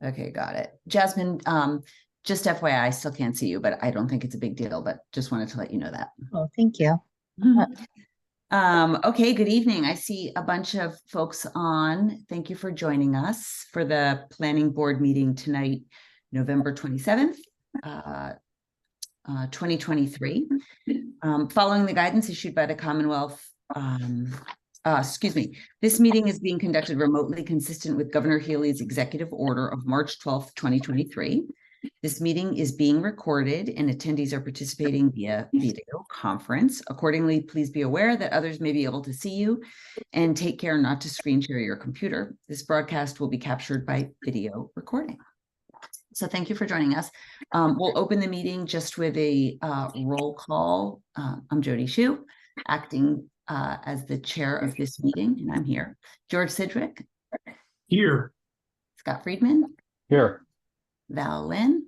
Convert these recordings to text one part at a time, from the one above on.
Okay, got it. Jasmine, just FYI, I still can't see you, but I don't think it's a big deal, but just wanted to let you know that. Oh, thank you. Okay, good evening. I see a bunch of folks on. Thank you for joining us for the planning board meeting tonight, November 27th, 2023. Following the guidance issued by the Commonwealth, this meeting is being conducted remotely consistent with Governor Healy's executive order of March 12th, 2023. This meeting is being recorded and attendees are participating via video conference. Accordingly, please be aware that others may be able to see you and take care not to screen share your computer. This broadcast will be captured by video recording. So thank you for joining us. We'll open the meeting just with a roll call. I'm Jody Hsu, acting as the chair of this meeting, and I'm here. George Sidgwick. Here. Scott Friedman. Here. Val Lynn.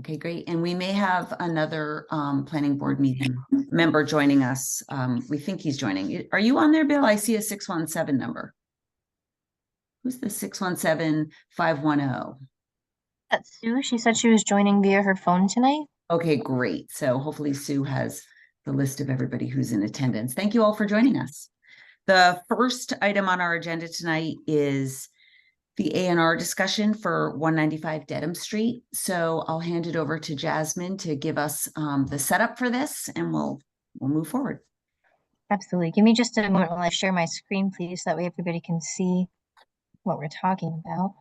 Okay, great. And we may have another planning board meeting member joining us. We think he's joining. Are you on there, Bill? I see a 617 number. Who's the 617-510? That's Sue. She said she was joining via her phone tonight. Okay, great. So hopefully Sue has the list of everybody who's in attendance. Thank you all for joining us. The first item on our agenda tonight is the A&R discussion for 195 Dedham Street. So I'll hand it over to Jasmine to give us the setup for this, and we'll move forward. Absolutely. Give me just a moment while I share my screen, please. That way everybody can see what we're talking about.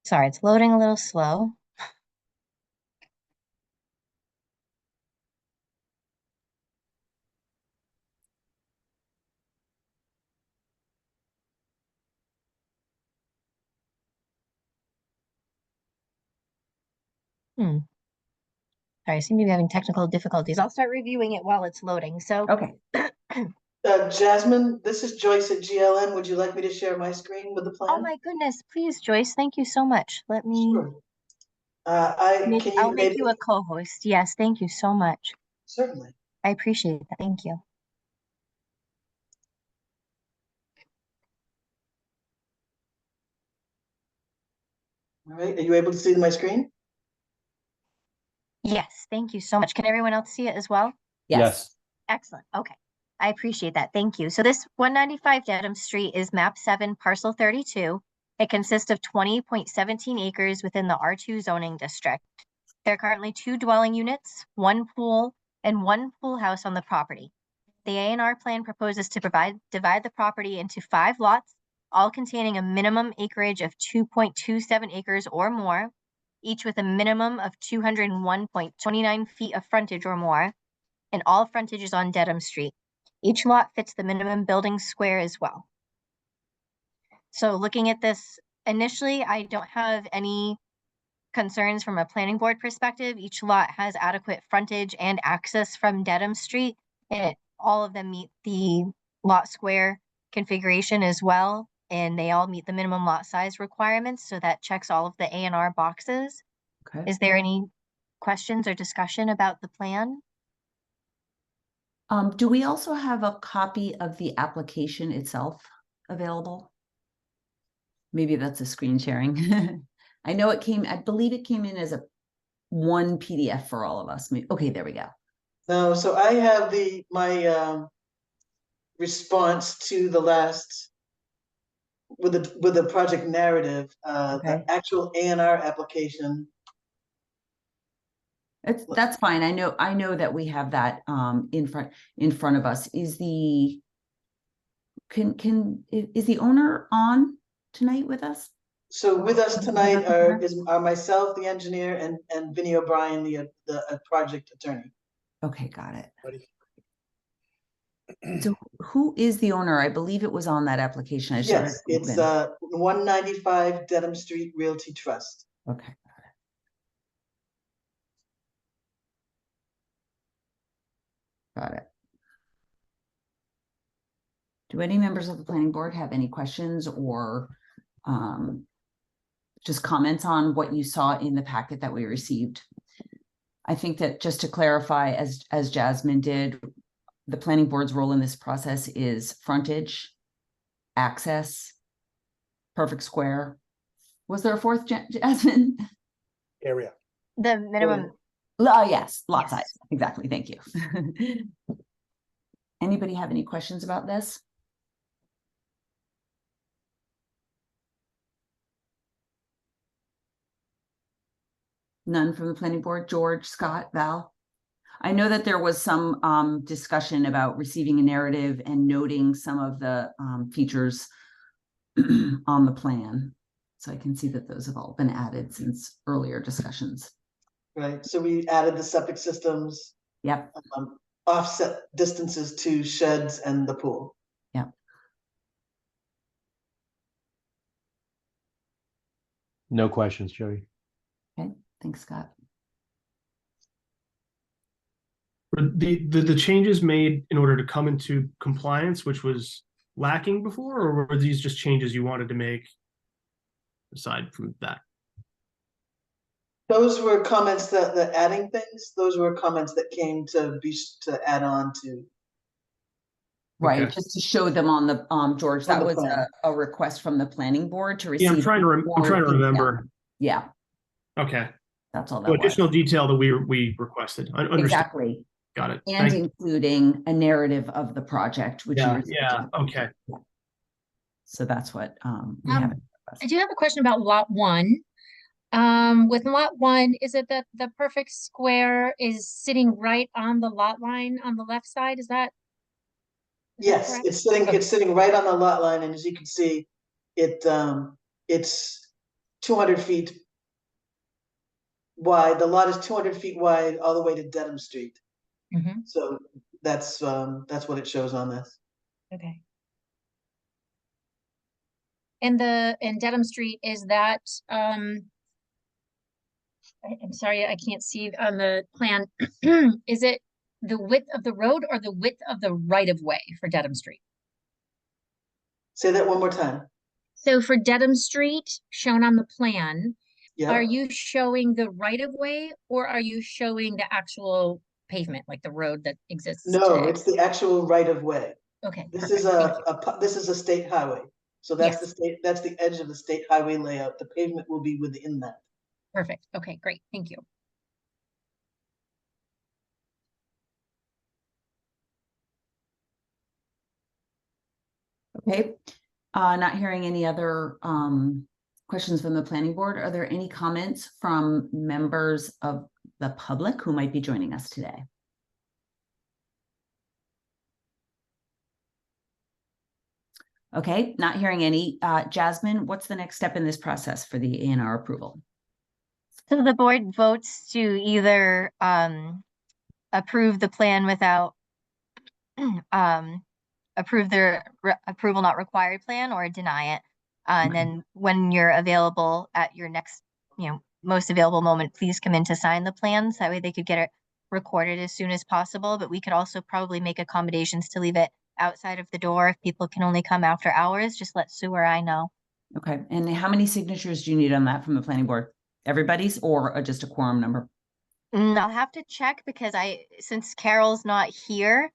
Sorry, it's loading a little slow. Sorry, I seem to be having technical difficulties. I'll start reviewing it while it's loading. So, okay. Jasmine, this is Joyce at GLN. Would you like me to share my screen with the plan? Oh my goodness, please, Joyce. Thank you so much. Let me. Sure. I'll make you a co-host. Yes, thank you so much. Certainly. I appreciate that. Thank you. All right. Are you able to see my screen? Yes, thank you so much. Can everyone else see it as well? Yes. Excellent. Okay. I appreciate that. Thank you. So this 195 Dedham Street is map 7, parcel 32. It consists of 20.17 acres within the R2 zoning district. There are currently 2 dwelling units, 1 pool, and 1 pool house on the property. The A&R plan proposes to divide the property into 5 lots, all containing a minimum acreage of 2.27 acres or more, each with a minimum of 201.29 feet of frontage or more, and all frontage is on Dedham Street. Each lot fits the minimum building square as well. So looking at this, initially, I don't have any concerns from a planning board perspective. Each lot has adequate frontage and access from Dedham Street, and all of them meet the lot square configuration as well, and they all meet the minimum lot size requirements, so that checks all of the A&R boxes. Okay. Is there any questions or discussion about the plan? Do we also have a copy of the application itself available? Maybe that's a screen sharing. I know I believe it came in as one PDF for all of us. Okay, there we go. No, so I have my response to the last with the project narrative, Okay. the actual A&R application. That's fine. I know that we have that in front of us. Is the owner on tonight with us? So with us tonight are myself, the engineer, and Vinnie O'Brien, the project attorney. Okay, got it. So who is the owner? I believe it was on that application. Yes, it's 195 Dedham Street Realty Trust. Okay. Got it. Do any members of the planning board have any questions or just comments on what you saw in the packet that we received? I think that just to clarify, as Jasmine did, the planning board's role in this process is frontage, access, perfect square. Was there a fourth, Jasmine? Area. The minimum, Oh, yes, lot Yes. size. Exactly. Thank you. Anybody have any questions about this? None from the planning board? George, Scott, Val? I know that there was some discussion about receiving a narrative and noting some of the features on the plan. So I can see that those have all been added since earlier discussions. Right, so we added the septic systems, Yep, offset distances to sheds and the pool. yep. No questions, Jody. Okay, thanks, Scott. Were the changes made in order to come into compliance, which was lacking before, or were these just changes you wanted to make aside from that? Those were comments that, adding things, those were comments that came to add on to. Right, Okay. just to show them on the, George, that the was plan. a request from the planning board to receive. Yeah, I'm trying to more detail. remember. Yeah, Okay. that's all So that was. additional detail that we requested. Understood. Exactly, Got it. and Thank you. including a narrative of the project, which you Yeah, received. yeah, okay. So that's what we have. I do have a question about lot one. With lot one, is it that the perfect square is sitting right on the lot line on the left side? Is that Yes, correct? it's sitting right on the lot line, and as you can see, it's 200 feet wide. The lot is 200 feet wide all the way to Dedham Street. Mhm. So that's what it shows on this. Okay. And Dedham Street, is that, I'm sorry, I can't see on the plan. Is it the width of the road or the width of the right of way for Dedham Street? Say that one more time. So for Dedham Street, shown on the plan, Yeah. are you showing the right of way or are you showing the actual pavement, like the road that exists No, today? it's the actual right of way. Okay, This perfect. is this is a state highway. So that's Yes. that's the edge of the state highway layout. The pavement will be within that. Perfect. Okay, great. Thank you. Okay, not hearing any other questions from the planning board. Are there any comments from members of the public who might be joining us today? Okay, not hearing any. Jasmine, what's the next step in this process for the A&R approval? so the board votes to either approve the plan without approve their approval not required plan or deny it. And Okay. then when you're available at your next, most available moment, please come in to sign the plans. That way they could get it recorded as soon as possible. But we could also probably make accommodations to leave it outside of the door. If people can only come after hours, just let Sue or I know. Okay, and how many signatures do you need on that from the planning board? Everybody's or just a quorum number? I'll have to check because since Carol's not here,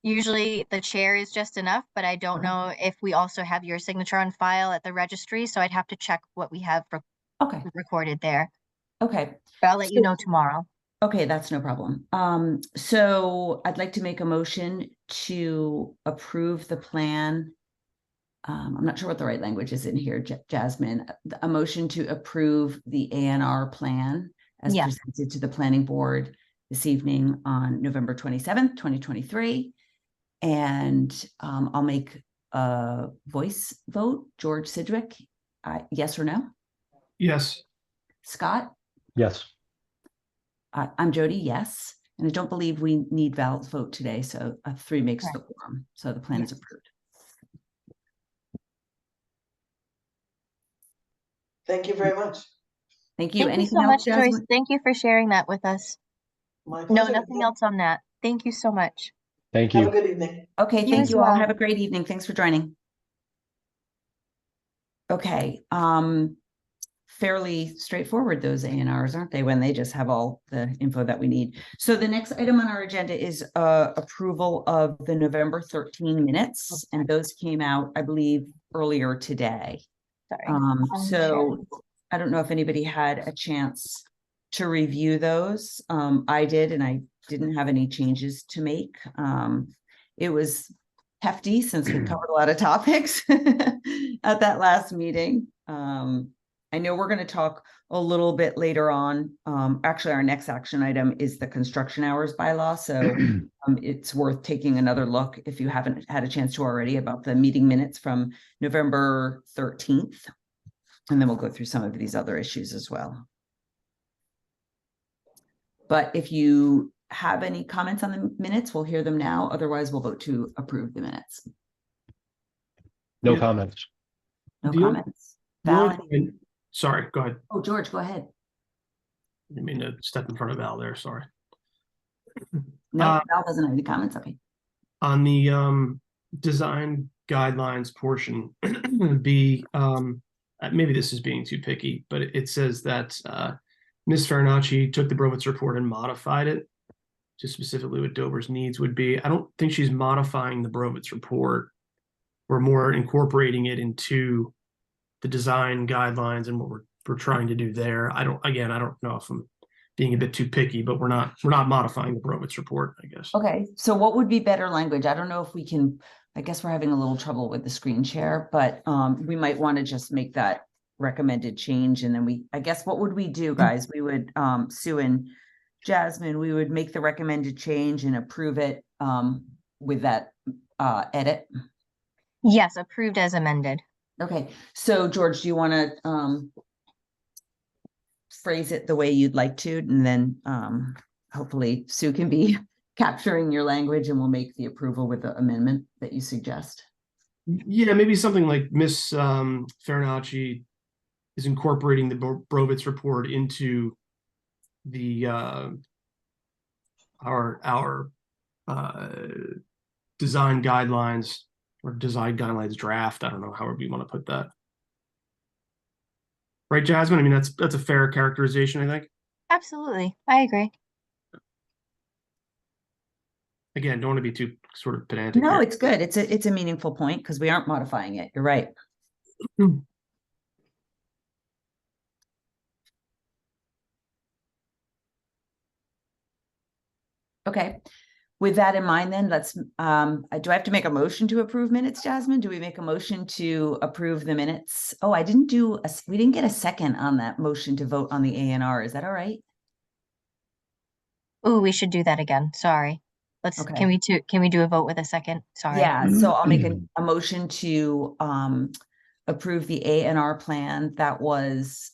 usually the chair is just enough, but I don't Okay. know if we also have your signature on file at the registry, so I'd have to check what we have Okay, recorded there. okay. But I'll let you know tomorrow. Okay, that's no problem. So I'd like to make a motion to approve the plan. I'm not sure what the right language is in here, Jasmine. A motion to approve the A&R plan as Yeah. presented to the planning board this evening on November 27th, 2023. And I'll make a voice vote. George Sidgwick, yes or no? Yes. Scott? Yes. I'm Jody, yes. And I don't believe we need Val's vote today, so 3 makes the quorum. So the plan is approved. Thank you very much. Thank you. Thank you Anything so else, much, Jasmine? Joyce. Thank you for sharing that with us. My No, pleasure. nothing else on that. Thank you so much. Thank Have a you. good evening. Okay, You thank as you all. well. Have a great evening. Thanks for joining. Okay, fairly straightforward, those A&Rs, aren't they, when they just have all the info that we need. So the next item on our agenda is approval of the November 13 minutes, and those came out, I believe, earlier today. Sorry. So I don't know if anybody had a chance to review those. I did, and I didn't have any changes to make. It was hefty since we covered a lot of topics at that last meeting. I know we're going to talk a little bit later on. Actually, our next action item is the construction hours bylaw. So it's worth taking another look if you haven't had a chance to already about the meeting minutes from November 13th. And then we'll go through some of these other issues as well. But if you have any comments on the minutes, we'll hear them now. Otherwise, we'll vote to approve the minutes. No Yeah. comments. No The only- comments. The only Val? thing- Sorry, go ahead. Oh, George, go ahead. I didn't mean to step in front of Val there, sorry. No, Uh, Val doesn't have any comments. Okay. On the design guidelines portion, maybe this is being too picky, but it says that Ms. Farinacci took the Brovitz report and modified it to specifically what Dover's needs would be. I don't think she's modifying the Brovitz report. We're more incorporating it into the design guidelines and what we're trying to do there. I don't know if I'm being a bit too picky, but we're not modifying the Brovitz report, I guess. Okay. So what would be better language? I don't know if we can, I guess we're having a little trouble with the screen share, but we might want to just make that recommended change. And then I guess what would we do, guys? We would, Sue and Jasmine, we would make the recommended change and approve it with that edit. Yes, approved as amended. Okay, so George, do you want to phrase it the way you'd like to, and then hopefully Sue can be capturing your language, and we'll make the approval with the amendment that you suggest. Yeah, maybe something like Miss Farinacci is incorporating the Brovitz report into the our design guidelines or design guidelines draft. I don't know however you want to put that. Right, Jasmine? I mean, that's a fair characterization, I think. Absolutely. I agree. Again, don't want to be too sort of pedantic No, here. it's good. It's a meaningful point because we aren't modifying it. You're right. Okay. With that in mind, then let's, do I have to make a motion to approve minutes, Jasmine? Do we make a motion to approve the minutes? Oh, we didn't get a second on that motion to vote on the A&R. Is that all right? Oh, we should do that again. Sorry. Okay. Can we do a vote with a second? Sorry. Yeah, so I'll make a motion to approve the A&R plan that was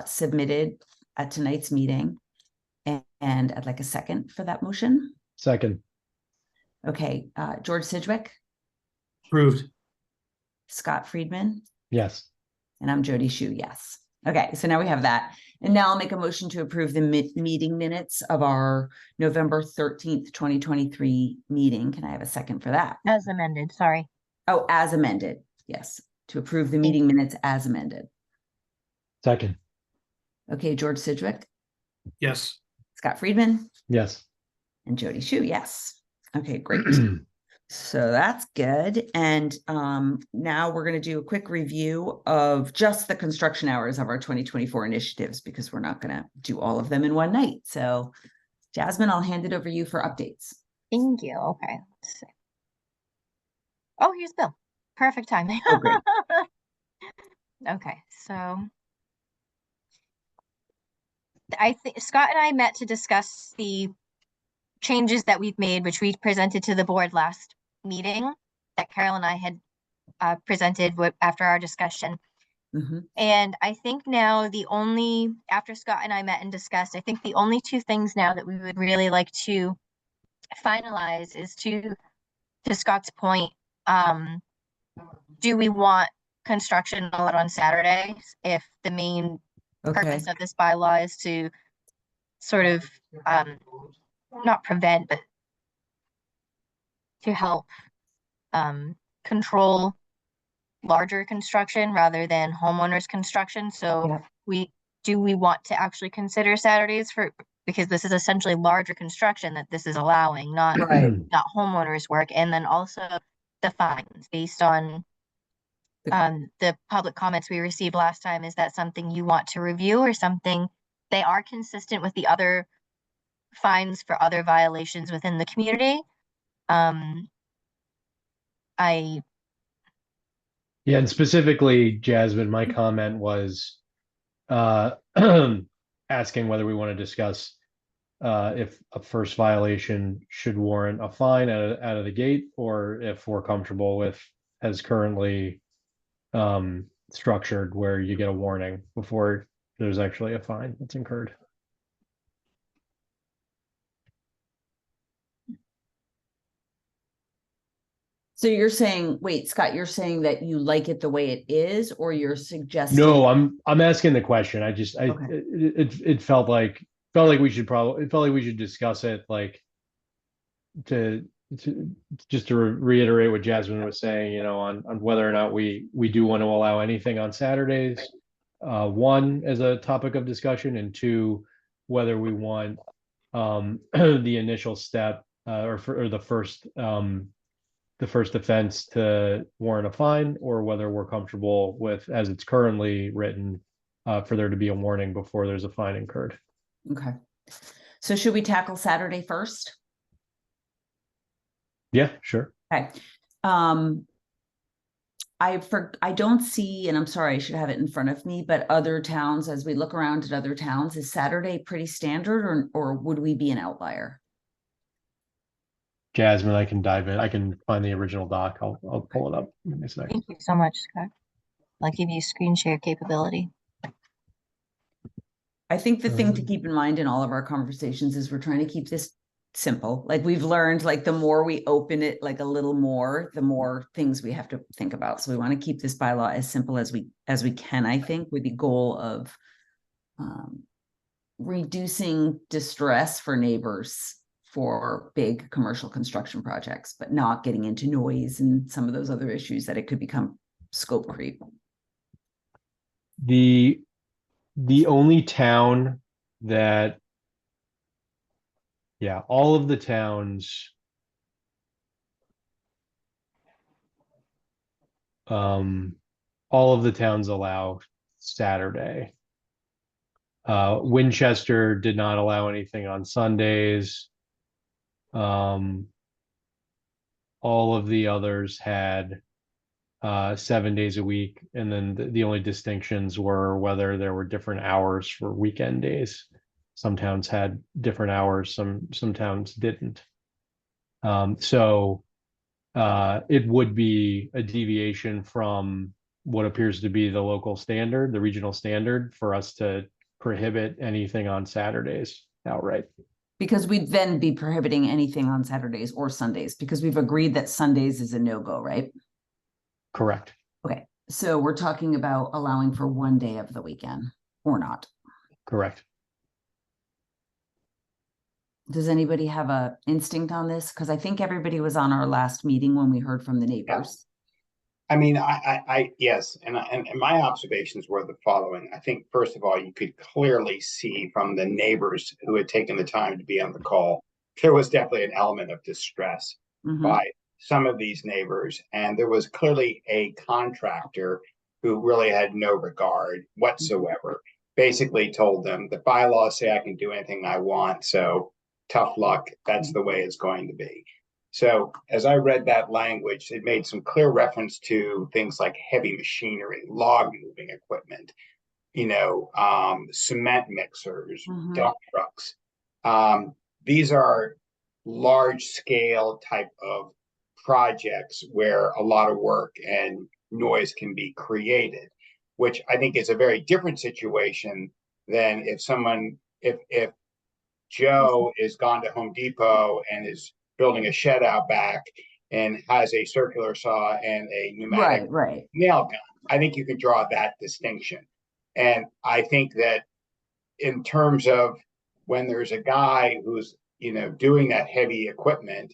submitted at tonight's meeting. And I'd like a second for that motion. Second. Okay, George Sidgwick, Approved. Scott Friedman, Yes. and I'm Jody Shu, yes. Okay, so now we have that. And now I'll make a motion to approve the meeting minutes of our November 13th, 2023 meeting. Can I have a second for that? As amended. Sorry. Oh, as amended. Yes, to approve the meeting minutes as amended. Second. Okay, George Sidgwick, Yes. Scott Friedman, Yes. and Jody Shu, yes. Okay, great. So that's good. And now we're going to do a quick review of just the construction hours of our 2024 initiatives, because we're not going to do all of them in one night. So Jasmine, I'll hand it over to you for updates. Thank you. Okay. Let's see. Oh, here's Bill. Perfect timing. Oh, great. Okay, so I think Scott and I met to discuss the changes that we've made, which we presented to the board last meeting that Carol and I had presented after our discussion. Mhm. And I think now after Scott and I met and discussed, I think the only two things now that we would really like to finalize is to Scott's point, do we want construction allowed on Saturdays if the main Okay. purpose of this bylaw is to sort of not prevent, but to help control larger construction rather than homeowners construction. So Yeah. we want to actually consider Saturdays because this is essentially larger construction that this is allowing, not Right. not homeowners work. And then also the fines based on the public comments we received last time. Is that something you want to review or something? They are consistent with the other fines for other violations within the community. Yeah, and specifically, Jasmine, my comment was asking whether we want to discuss if a first violation should warrant a fine out of the gate, or if we're comfortable with as currently structured where you get a warning before there's actually a fine that's incurred. So you're saying, wait, Scott, you're saying that you like it the way it is, or you're suggesting? No, I'm asking the question. Okay. It felt like we should discuss it, like to just to reiterate what Jasmine was saying, on whether or not we do want to allow anything on Saturdays. One, as a topic of discussion, and two, whether we want the initial step or the first offense to warrant a fine, or whether we're comfortable with, as it's currently written, for there to be a warning before there's a fine incurred. Okay. So should we tackle Saturday first? Yeah, sure. Okay. I don't see, and I'm sorry, I should have it in front of me, but other towns, as we look around at other towns, is Saturday pretty standard, or would we be an outlier? Jasmine, I can dive in. I can find the original doc. I'll pull it up. Give me a second. Thank you so much, Scott. I'll give you screen share capability. I think the thing to keep in mind in all of our conversations is we're trying to keep this simple. Like we've learned, like the more we open it, like a little more, the more things we have to think about. So we want to keep this bylaw as simple as we can, I think, with the goal of reducing distress for neighbors for big commercial construction projects, but not getting into noise and some of those other issues that it could become scope creep. The only town that, yeah, all of the towns allow Saturday. Winchester did not allow anything on Sundays. All of the others had 7 days a week, and then the only distinctions were whether there were different hours for weekend days. Some towns had different hours, some towns didn't. So it would be a deviation from what appears to be the local standard, the regional standard, for us to prohibit anything on Saturdays outright. Because we'd then be prohibiting anything on Saturdays or Sundays, because we've agreed that Sundays is a no-go, right? Correct. Okay, so we're talking about allowing for one day of the weekend or not. Correct. Does anybody have a instinct on this? Because I think everybody was on our last meeting when we heard from the neighbors. I mean, yes, and my observations were the following. I think, first of all, you could clearly see from the neighbors who had taken the time to be on the call, there was definitely an element of distress by some of these neighbors. And there was clearly a contractor who really had no regard whatsoever, basically told them the bylaws say I can do anything I want. So tough luck. That's the way it's going to be. So as I read that language, it made some clear reference to things like heavy machinery, log moving equipment, cement mixers, dump trucks. These are large scale type of projects where a lot of work and noise can be created, which I think is a very different situation than if Joe is gone to Home Depot and is building a shed out back and has a circular saw and a pneumatic nail gun. I think you can draw that distinction. And I think that in terms of when there's a guy who's, doing that heavy equipment,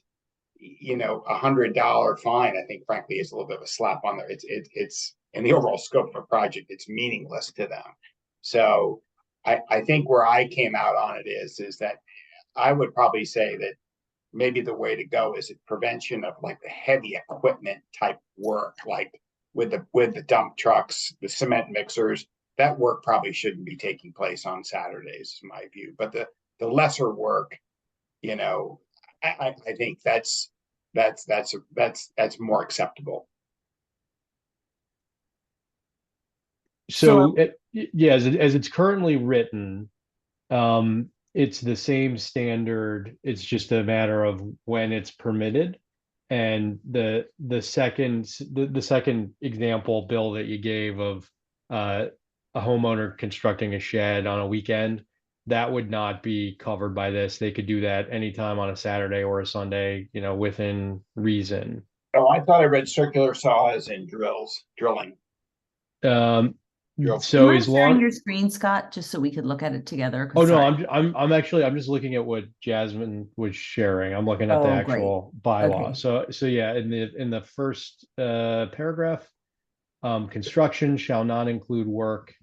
you know, $100 fine, I think frankly is a little bit of a slap on there. It's in the overall scope of a project, it's meaningless to them. So I think where I came out on it is that I would probably say that maybe the way to go is prevention of like the heavy equipment type work, like with the dump trucks, the cement mixers. That work probably shouldn't be taking place on Saturdays, is my view. But the lesser work, you know, I think that's more acceptable. So, yeah, as it's currently written, it's the same standard. It's just a matter of when it's permitted. And the second example, Bill, that you gave of a homeowner constructing a shed on a weekend, that would not be covered by this. They could do that anytime on a Saturday or a Sunday, you know, within reason. Oh, I thought I read circular saws and drilling. So as sharing long your screen, Scott, just so we could look at it together? 'Cause Oh no, sorry. I'm just looking at what Jasmine was sharing. I'm looking at the Oh, great. actual bylaw. Okay. So yeah, in the first paragraph, construction shall not include work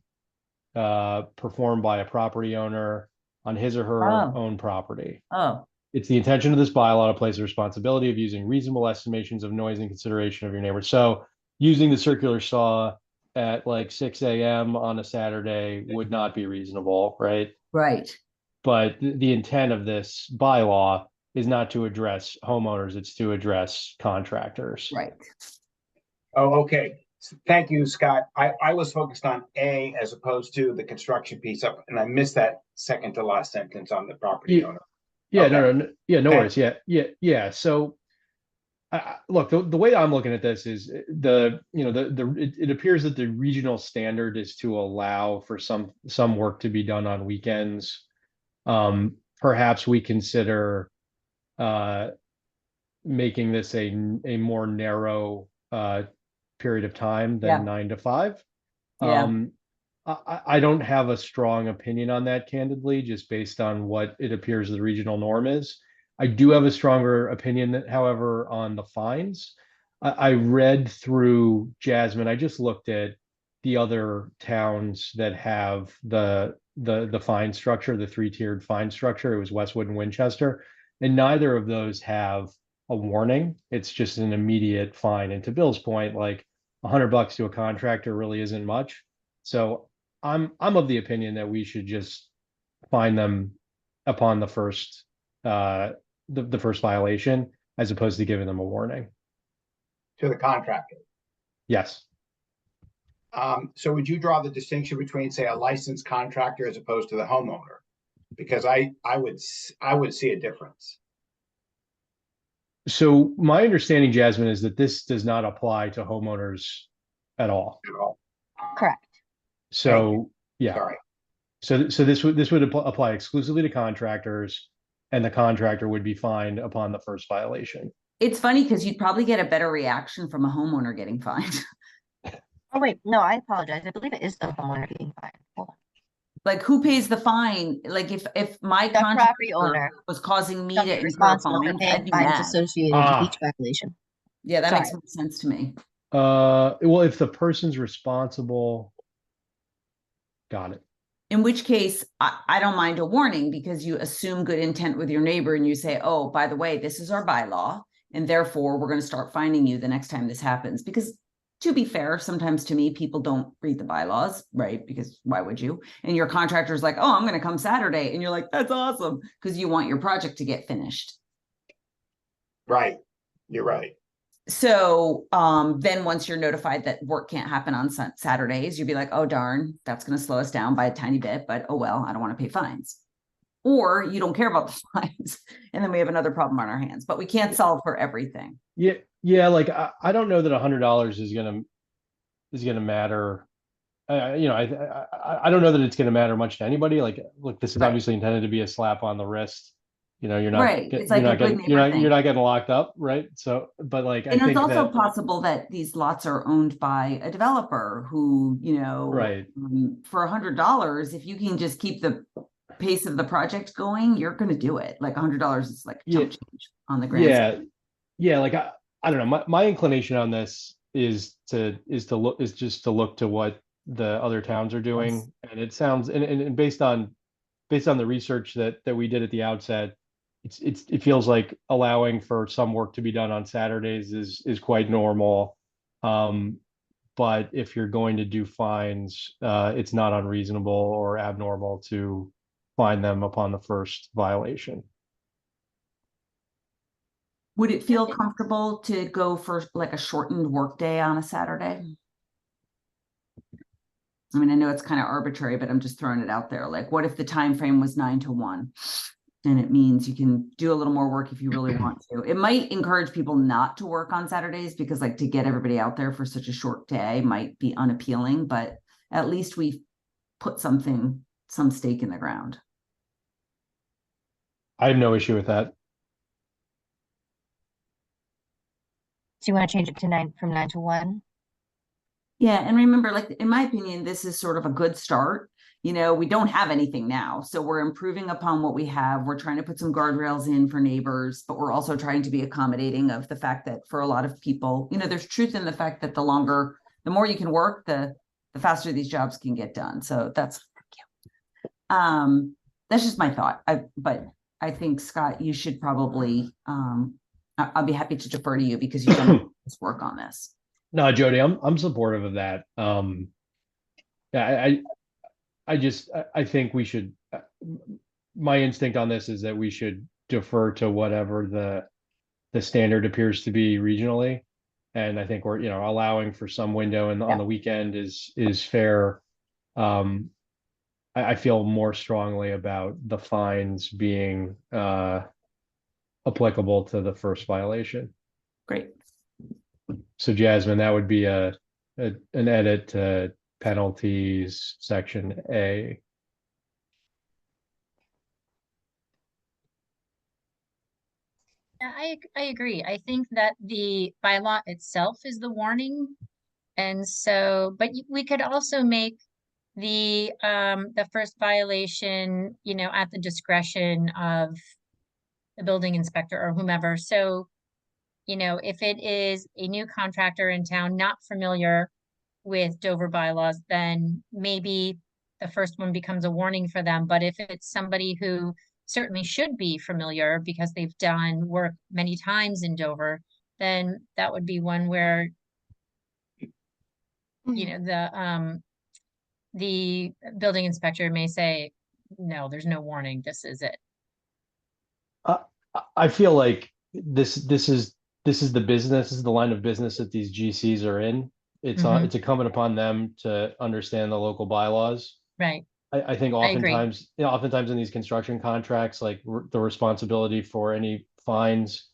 performed by a property owner on his or her Oh. own property. Oh, It's the intention of this bylaw to place the responsibility of using reasonable estimations of noise in consideration of your neighbors. So using the circular saw at like 6 a.m. on a Saturday would not be reasonable, right? right. But the intent of this bylaw is not to address homeowners, it's to address contractors. Right. Oh, okay. Thank you, Scott. I was focused on A as opposed to the construction piece up, and I missed that second to last sentence on the property owner. Yeah, Okay. no, yeah, no Okay. worries. Yeah. So, look, the way I'm looking at this is it appears that the regional standard is to allow for some work to be done on weekends. Perhaps we consider making this a more narrow period of time than Yeah. 9 to 5. Yeah. I don't have a strong opinion on that, candidly, just based on what it appears the regional norm is. I do have a stronger opinion, however, on the fines. I read through Jasmine. I just looked at the other towns that have the fine structure, the 3-tiered fine structure. It was Westwood and Winchester, and neither of those have a warning. It's just an immediate fine. And to Bill's point, like $100 to a contractor really isn't much. So I'm of the opinion that we should just fine them upon the first the first violation, as opposed to giving them a warning. To the contractor. Yes. So would you draw the distinction between, say, a licensed contractor as opposed to the homeowner? Because I would see a difference. So my understanding, Jasmine, is that this does not apply to homeowners at all. At all. Correct. So yeah. Sorry. So this would apply exclusively to contractors, and the contractor would be fined upon the first violation. It's funny because you'd probably get a better reaction from a homeowner getting fined. Oh, wait, no, I apologize. I believe it is the homeowner being fined. Hold on. Like, who pays the fine? Like, if my The property contractor owner was causing me shall to be incur responsible for fines, paying I'd be fines mad. associated with each violation. Yeah, that makes Sorry. more sense to me. Well, if the person's responsible, got it. In which case, I don't mind a warning, because you assume good intent with your neighbor and you say, oh, by the way, this is our bylaw, and therefore we're going to start fining you the next time this happens. Because to be fair, sometimes to me, people don't read the bylaws, right? Because why would you? And your contractor's like, oh, I'm going to come Saturday. And you're like, that's awesome, because you want your project to get finished. Right. You're right. So then once you're notified that work can't happen on Saturdays, you'll be like, oh, darn, that's going to slow us down by a tiny bit, but oh, well, I don't want to pay fines. Or you don't care about the fines, and then we have another problem on our hands, but we can't solve for everything. Yeah. Like I don't know that $100 is gonna matter. I don't know that it's gonna matter much to anybody. Like, look, this is Right. obviously intended to be a slap on the wrist. You know, you're not Right. It's like a good neighbor thing. you're not getting locked up, right? So, but like, I And think it's also that, possible that these lots are owned by a developer who, right. For $100, if you can just keep the pace of the project going, you're going to do it. Like $100 is like chump change on the grand Yeah. scale. Yeah, like I don't know. My inclination on this is just to look to what the other towns are doing. And it sounds and based on the research that we did at the outset, it feels like allowing for some work to be done on Saturdays is quite normal. But if you're going to do fines, it's not unreasonable or abnormal to fine them upon the first violation. Would it feel comfortable to go for like a shortened workday on a Saturday? I mean, I know it's kind of arbitrary, but I'm just throwing it out there. Like, what if the time frame was 9 to 1? And it means you can do a little more work if you really want to. It might encourage people not to work on Saturdays because, like, to get everybody out there for such a short day might be unappealing, but at least we put some stake in the ground. I have no issue with that. Do you want to change it to from 9 to 1? Yeah, and remember, like, in my opinion, this is sort of a good start. You know, we don't have anything now, so we're improving upon what we have. We're trying to put some guardrails in for neighbors, but we're also trying to be accommodating of the fact that for a lot of people, you know, there's truth in the fact that the more you can work, the faster these jobs can get done. So that's just my thought. But I think, Scott, you should probably I'll be happy to defer to you because you've done this work on this. No, Jody, I'm supportive of that. Yeah, I think we should. My instinct on this is that we should defer to whatever the standard appears to be regionally, and I think we're allowing for some window on the weekend is fair. I feel more strongly about the fines being applicable to the first violation. Great. So Jasmine, that would be an edit to penalties section A. Yeah, I agree. I think that the bylaw itself is the warning. And so, but we could also make the first violation, at the discretion of the building inspector or whomever. So, if it is a new contractor in town, not familiar with Dover bylaws, then maybe the first one becomes a warning for them. But if it's somebody who certainly should be familiar because they've done work many times in Dover, then that would be one where, the building inspector may say, no, there's no warning, this is it. I feel like this is the business, this is the line of business that these GCs are in. It's it's incumbent upon them to understand the local bylaws. Right. I think oftentimes, oftentimes in these construction contracts, like the responsibility for any fines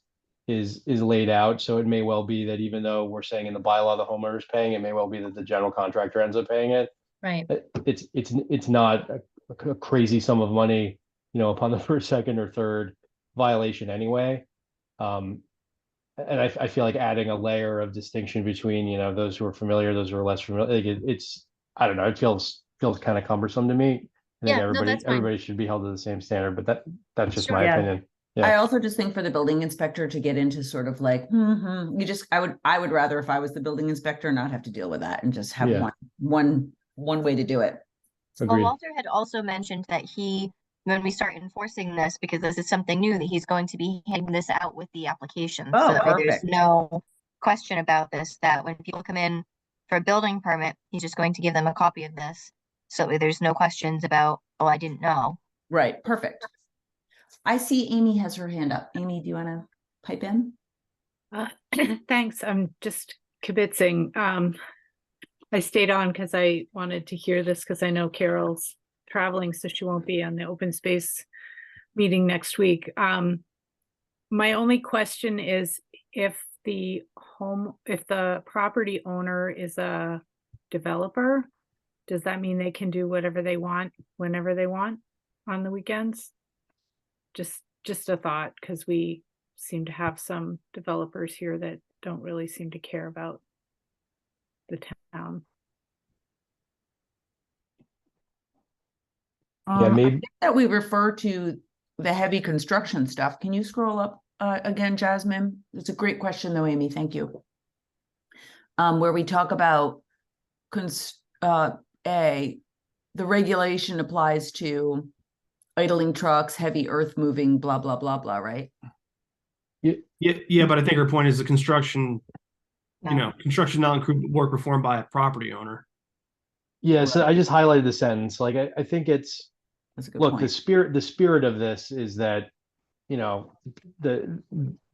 is laid out. So it may well be that even though we're saying in the bylaw the homeowner is paying, it may well be that the general contractor ends up paying it. Right. It's not a crazy sum of money, upon the first, second, or third violation anyway. And I feel like adding a layer of distinction between, those who are familiar, those who are less familiar, like it's, I don't know, it feels kind of cumbersome to me. I think everybody should be held to the same standard, but that's just my opinion. Yeah. I also just think for the building inspector to get into sort of like, I would rather, if I was the building inspector, not have to deal with that and just have one way to do it. Well, Walter had also mentioned that when we start enforcing this, because this is something new, that he's going to be handing this out with the application. Oh, so that perfect. there's no question about this, that when people come in for a building permit, he's just going to give them a copy of this. So there's no questions about, oh, I didn't know. Right. Perfect. I see Amy has her hand up. Amy, do you want to pipe in? Thanks. I'm just kibitzing. I stayed on because I wanted to hear this because I know Carol's traveling, so she won't be on the open space meeting next week. My only question is if the property owner is a developer, does that mean they can do whatever they want whenever they want on the weekends? Just a thought, because we seem to have some developers here that don't really seem to care about the town. Yeah, maybe I think that we refer to the heavy construction stuff. Can you scroll up again, Jasmine? It's a great question though, Amy, thank you. Where we talk about the regulation applies to idling trucks, heavy earth moving, blah, blah, blah, blah, right? Yeah, but I think her point is the construction, No. construction not include work performed by a property owner. Yeah, so I just highlighted the sentence, like, I think it's, That's a good look, the point. spirit of this is that, the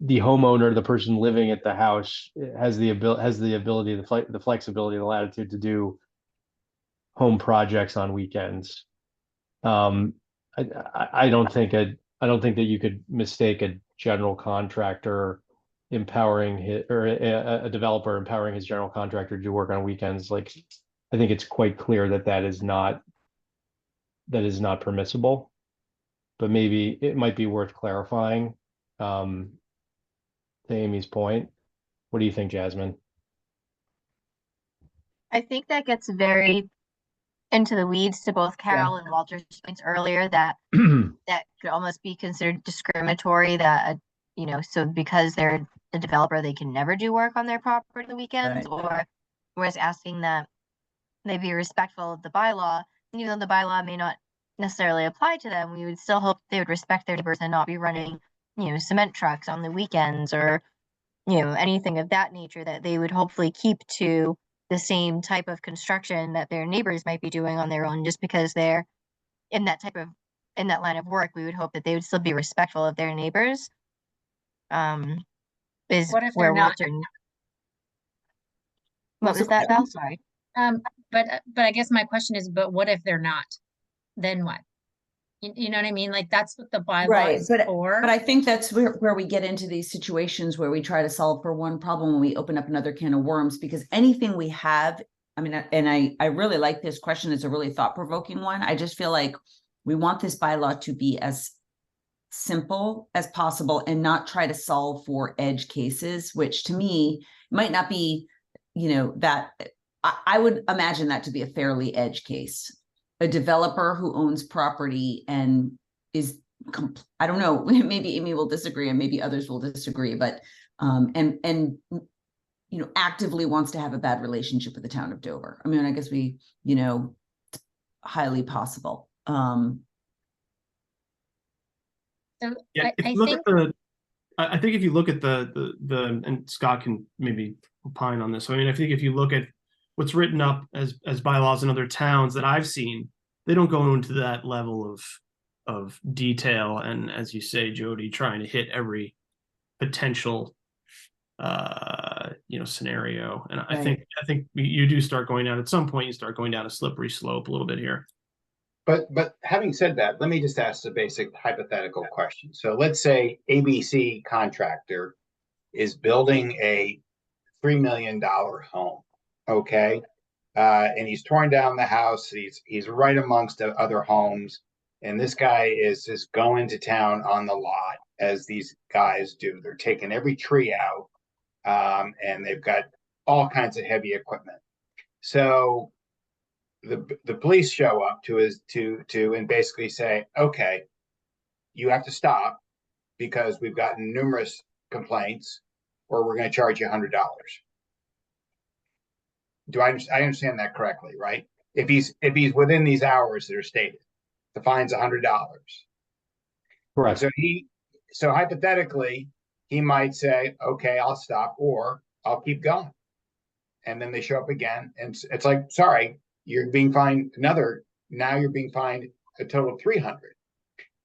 homeowner, the person living at the house has the ability, the flexibility, the latitude to do home projects on weekends. I don't think that you could mistake a general contractor empowering a developer empowering his general contractor to do work on weekends. Like, I think it's quite clear that that is not permissible, but maybe it might be worth clarifying. To Amy's point, what do you think, Jasmine? I think that gets very into the weeds to both Carol and Walter's points earlier that that could almost be considered discriminatory that, so because they're a developer, they can never do work on their property on the weekends, or whereas asking that they be respectful of the bylaw, and even though the bylaw may not necessarily apply to them, we would still hope they would respect their neighbors and not be running, cement trucks on the weekends or, anything of that nature, that they would hopefully keep to the same type of construction that their neighbors might be doing on their own, just because they're in that line of work. We would hope that they would still be respectful of their neighbors. Is What if where they're not? Walter. What was that, Val? Sorry. But I guess my question is, but what if they're not? Then what? You know what I mean? Like, that's what the bylaw Right, is but for. I think that's where we get into these situations where we try to solve for one problem when we open up another can of worms, because anything we have, I mean, and I really like this question. It's a really thought-provoking one. I just feel like we want this bylaw to be as simple as possible and not try to solve for edge cases, which to me might not be, that I would imagine that to be a fairly edge case. A developer who owns property and is, I don't know, maybe Amy will disagree and maybe others will disagree, but, actively wants to have a bad relationship with the town of Dover. I mean, I guess highly possible. So Yeah, I look think at I think if you look at the and Scott can maybe opine on this. So, I mean, I think if you look at what's written up as bylaws in other towns that I've seen, they don't go into that level of detail. And as you say, Jody, trying to hit every potential scenario. And I think you do start going down at some point, you start going down a slippery slope a little bit here. But having said that, let me just ask a basic hypothetical question. So let's say ABC contractor is building a $3 million home, okay? And he's torn down the house. He's right amongst the other homes. And this guy is just going to town on the lot, as these guys do. They're taking every tree out, and they've got all kinds of heavy equipment. So the police show up and basically say, okay, you have to stop because we've gotten numerous complaints, or we're going to charge you $100. Do I understand that correctly, right? If he's within these hours that are stated, the fine's $100. Correct. So hypothetically, he might say, okay, I'll stop, or I'll keep going. And then they show up again, and it's like, sorry, you're being fined now you're being fined a total of $300.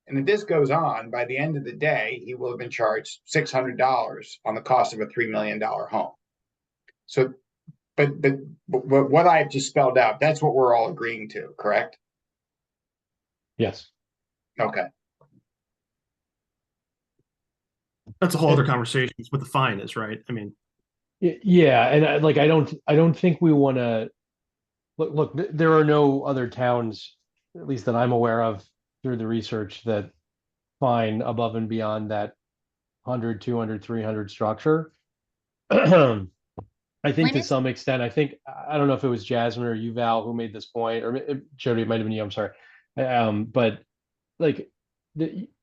And if this goes on, by the end of the day, he will have been charged $600 on the cost of a $3 million home. So, but what I've just spelled out, that's what we're all agreeing to, correct? Yes. Okay. That's a whole other conversation. It's what the fine is, right? I mean, yeah, and I don't think we want to look. There are no other towns, at least that I'm aware of through the research, that fine above and beyond that 100, 200, 300 structure. I think When to it's- some extent, I don't know if it was Jasmine or you, Val, who made this point, or Jody, it might have been you, I'm sorry. But like,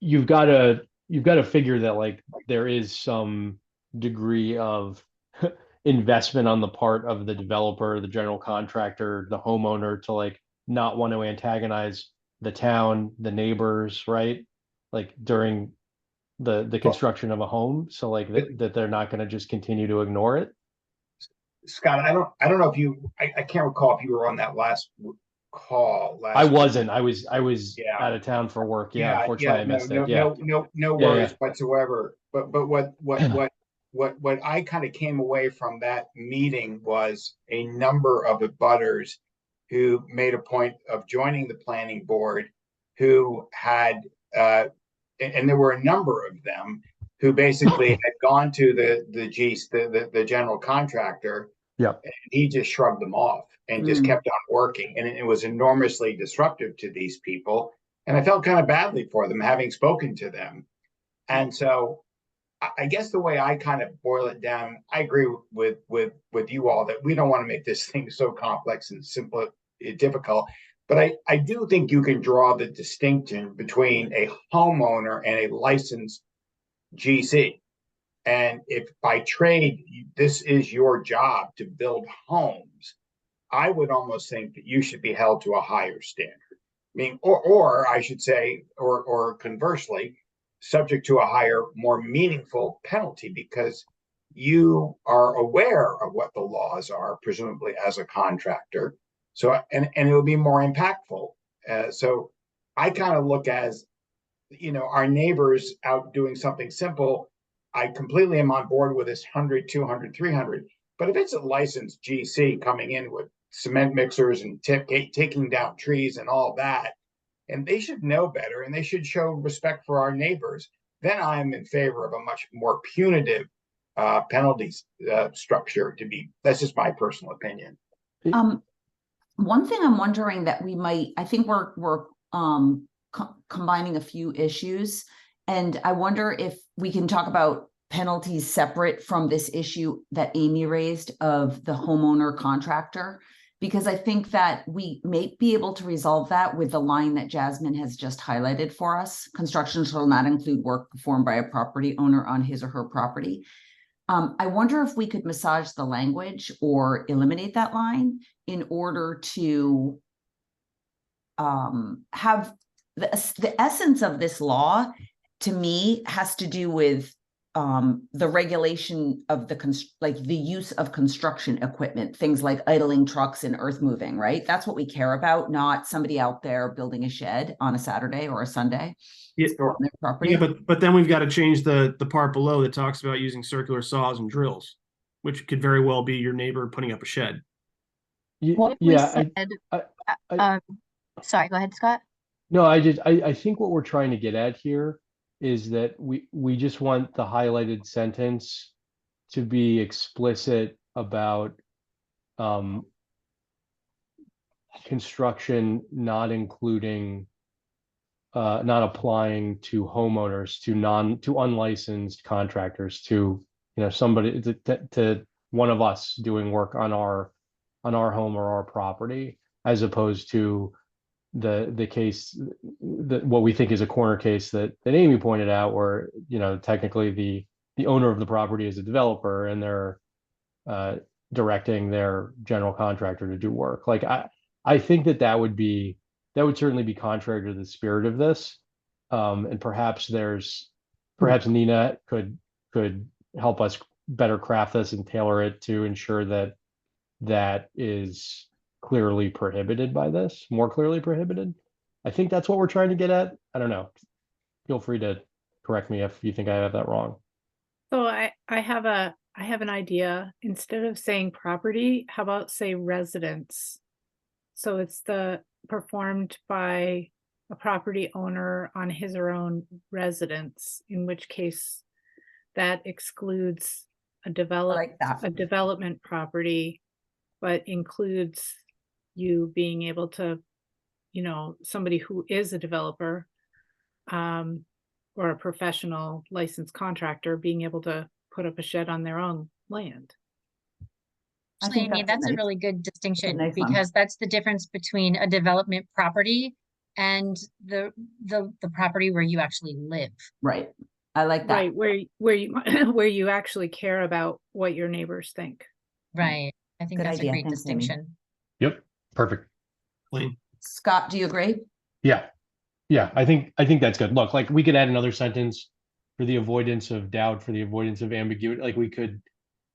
you've got to you've got to figure that like there is some degree of investment on the part of the developer, the general contractor, the homeowner to like not want to antagonize the town, the neighbors, right? Like during the construction of a home. So like that they're not going to just continue to ignore it. Scott, I don't know if I can't recall if you were on that last call I last. wasn't. I was Yeah. out of town for work. Yeah, unfortunately I missed it. No Yeah, worries whatsoever. But what I kind of came away from that meeting was a number of abutters who made a point of joining the planning board, who had and there were a number of them who basically had gone to the general contractor. Yeah. And he just shrugged them off and just kept on working. And it was enormously disruptive to these people. And I felt kind of badly for them, having spoken to them. And so I guess the way I kind of boil it down, I agree with you all that we don't want to make this thing so complex and simple, difficult. But I do think you can draw the distinction between a homeowner and a licensed GC. And if by trade, this is your job to build homes, I would almost think that you should be held to a higher standard. I mean, or I should say, or conversely, subject to a higher, more meaningful penalty, because you are aware of what the laws are, presumably as a contractor. So, and it will be more impactful. So I kind of look as, our neighbors out doing something simple. I completely am on board with this 100, 200, 300. But if it's a licensed GC coming in with cement mixers and taking down trees and all that, and they should know better and they should show respect for our neighbors, then I'm in favor of a much more punitive penalties structure that's just my personal opinion. One thing I'm wondering that I think we're combining a few issues, and I wonder if we can talk about penalties separate from this issue that Amy raised of the homeowner contractor, because I think that we may be able to resolve that with the line that Jasmine has just highlighted for us. Construction shall not include work performed by a property owner on his or her property. I wonder if we could massage the language or eliminate that line in order to have the essence of this law, to me, has to do with the regulation of the use of construction equipment, things like idling trucks and earth moving, right? That's what we care about, not somebody out there building a shed on a Saturday or a Sunday. Yeah, on their property. yeah, but then we've got to change the part below that talks about using circular saws and drills, which could very well be your neighbor putting up a shed. What if we Yeah, said, sorry, go ahead, Scott. no, I think what we're trying to get at here is that we just want the highlighted sentence to be explicit about construction not including not applying to homeowners, to unlicensed contractors, to somebody to one of us doing work on our home or our property, as opposed to the case that what we think is a corner case that Amy pointed out, where technically the owner of the property is a developer and they're directing their general contractor to do work. Like I think that would certainly be contrary to the spirit of this, and perhaps Nina could help us better craft this and tailor it to ensure that is clearly prohibited by this, more clearly prohibited. I think that's what we're trying to get at. I don't know. Feel free to correct me if you think I have that wrong. So I have an idea. Instead of saying property, how about say residence? So it's performed by a property owner on his or own residence, in which case that excludes a development property, but includes you being able to, somebody who is a developer or a professional licensed contractor being able to put up a shed on their own land. Actually, Amy, that's a really good distinction, nice one. because that's the difference between a development property and the property where you actually live. Right. I like that. Right, where you, where you actually care about what your neighbors think. Right. I think Good that's a idea. great Thanks, Amy. distinction. Yep, perfect. Clean. Scott, do you agree? Yeah. Yeah, I think that's good. Look, like we could add another sentence for the avoidance of doubt, for the avoidance of ambiguity. Like we could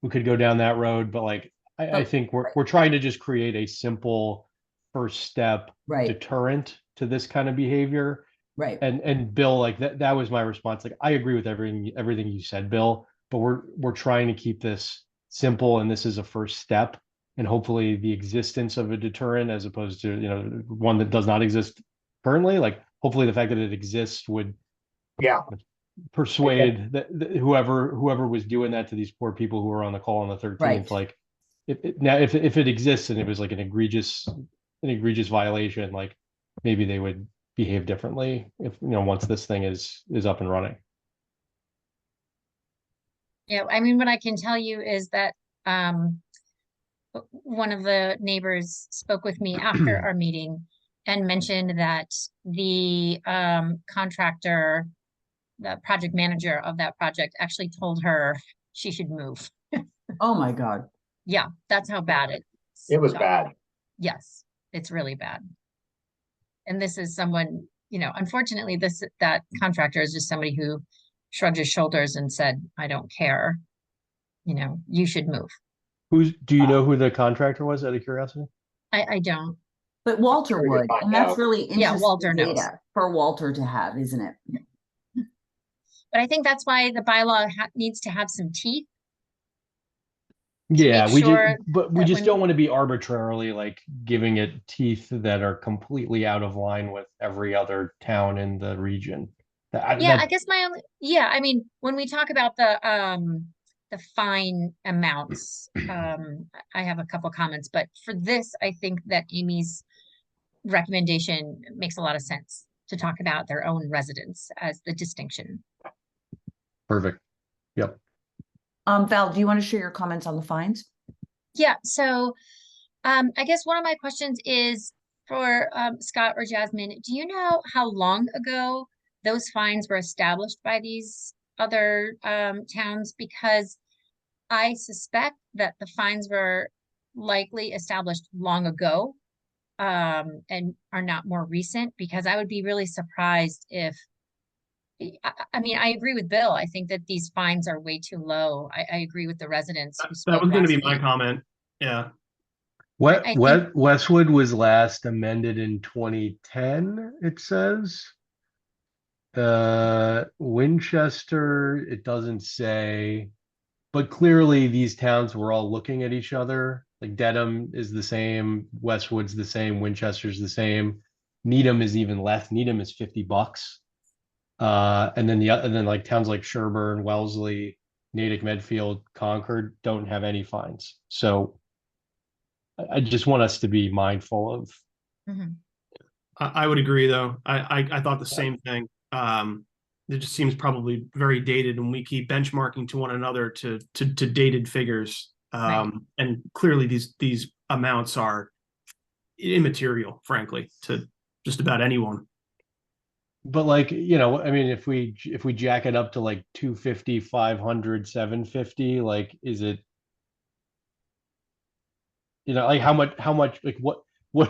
go down that road, but like I Oh, think right. we're trying to just create a simple first step Right, deterrent to this kind of behavior. right. And Bill, like that was my response. Like I agree with everything you said, Bill, but we're trying to keep this simple, and this is a first step, and hopefully the existence of a deterrent as opposed to, you know, one that does not exist currently, like hopefully the fact that it exists would Yeah, persuade that whoever was doing that to these poor people who were on the call on the 13th, Right. like now if it exists and it was like an egregious violation, like maybe they would behave differently if, you know, once this thing is up and running. Yeah, I mean, what I can tell you is that one of the neighbors spoke with me after our meeting and mentioned that the contractor, the project manager of that project, actually told her she should move. Oh, my God. Yeah, that's how bad it was bad. Yes, it's really bad. And this is someone, you know, unfortunately, that contractor is just somebody who shrugged his shoulders and said, I don't care. You know, you should move. Do you know who the contractor was, out of curiosity? I don't. But Walter Sure we can would, find and that's out. really Yeah, interesting Walter knows. data for Walter to have, isn't it? But I think that's why the bylaw needs to have some teeth. Yeah, make sure we that just when- don't want to be arbitrarily like giving it teeth that are completely out of line with every other town in the region. Yeah, I guess I mean, when we talk about the fine amounts, I have a couple comments, but for this, I think that Amy's recommendation makes a lot of sense to talk about their own residents as the distinction. Perfect. Yep. Val, do you want to share your comments on the fines? Yeah, so I guess one of my questions is for Scott or Jasmine, do you know how long ago those fines were established by these other towns? Because I suspect that the fines were likely established long ago and are not more recent, because I would be really surprised if I mean, I agree with Bill. I think that these fines are way too low. I agree with the residents who That spoke was going to last be my week. comment. Yeah. What I think- Westwood was last amended in 2010, it says. Winchester, it doesn't say, but clearly these towns were all looking at each other. Like Dedham is the same, Westwood's the same, Winchester's the same. Needham is even less. Needham is $50. And then like towns like Sherburne, Wellesley, Natick, Medfield, Concord don't have any fines. So I just want us to be mindful of. Mhm. I would agree, though. I thought the same thing. It just seems probably very dated, and we keep benchmarking to one another to dated figures. Right. And clearly these amounts are immaterial, frankly, to just about anyone. But like, you know, I mean, if we jack it up to like 250, 500, 750, like, is it, you know, like how much, like what,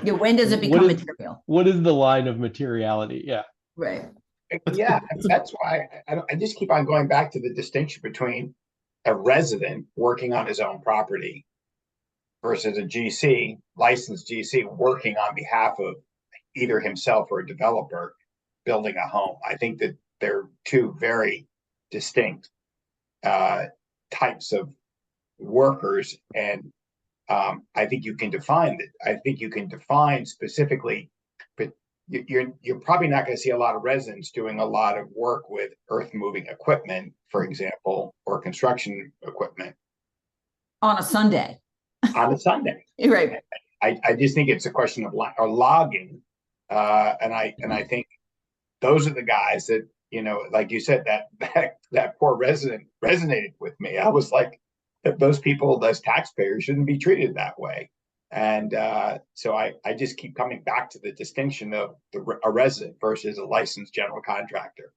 Yeah, when does it what become is- material? what is the line of materiality? Yeah. Right. Yeah, that's why I just keep on going back to the distinction between a resident working on his own property versus a GC, licensed GC, working on behalf of either himself or a developer building a home. I think that they're two very distinct types of workers, and I think you can define that. I think you can define specifically, but you're probably not going to see a lot of residents doing a lot of work with earth moving equipment, for example, or construction equipment On a Sunday. on a Sunday. Right. I just think it's a question of logging, and I think those are the guys that, you know, like you said, that poor resident resonated with me. I was like, that those people as taxpayers shouldn't be treated that way. And so I just keep coming back to the distinction of a resident versus a licensed general contractor.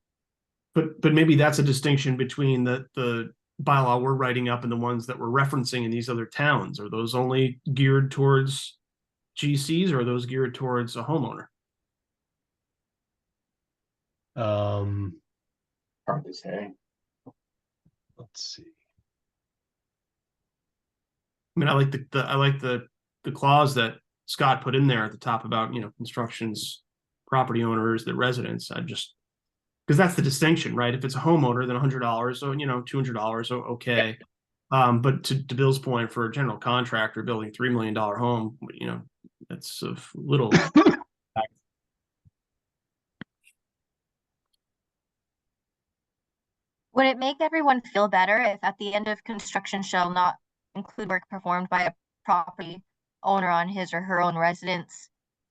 But maybe that's a distinction between the bylaw we're writing up and the ones that we're referencing in these other towns. Are those only geared towards GCs, or are those geared towards a homeowner? Hard to say. Let's see. I mean, I like the clause that Scott put in there at the top about, construction's property owners, the residents. I just, because that's the distinction, right? If it's a homeowner, then $100, so, $200, okay. But to Bill's point, for a general contractor building $3 million home, that's a little. Would it make everyone feel better if at the end of construction shall not include work performed by a property owner on his or her own residence?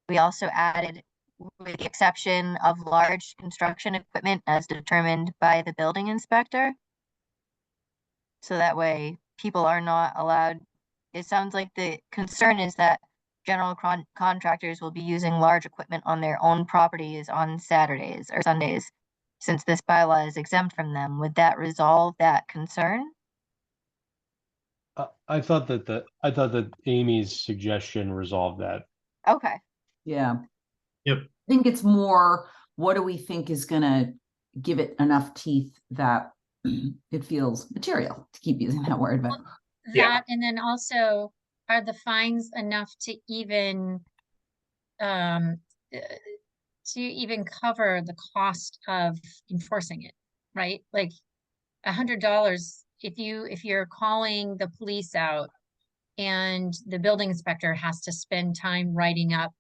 We also added, with the exception of large construction equipment as determined by the building inspector. So that way people are not allowed. It sounds like the concern is that general contractors will be using large equipment on their own properties on Saturdays or Sundays. Since this bylaw is exempt from them, would that resolve that concern? I thought that Amy's suggestion resolved that. Okay. Yeah. Yep. I think it's more, what do we think is gonna give it enough teeth that it feels material, to keep using that word, but Yeah. That, and then also, are the fines enough to even cover the cost of enforcing it, right? Like $100, if you're calling the police out and the building inspector has to spend time writing up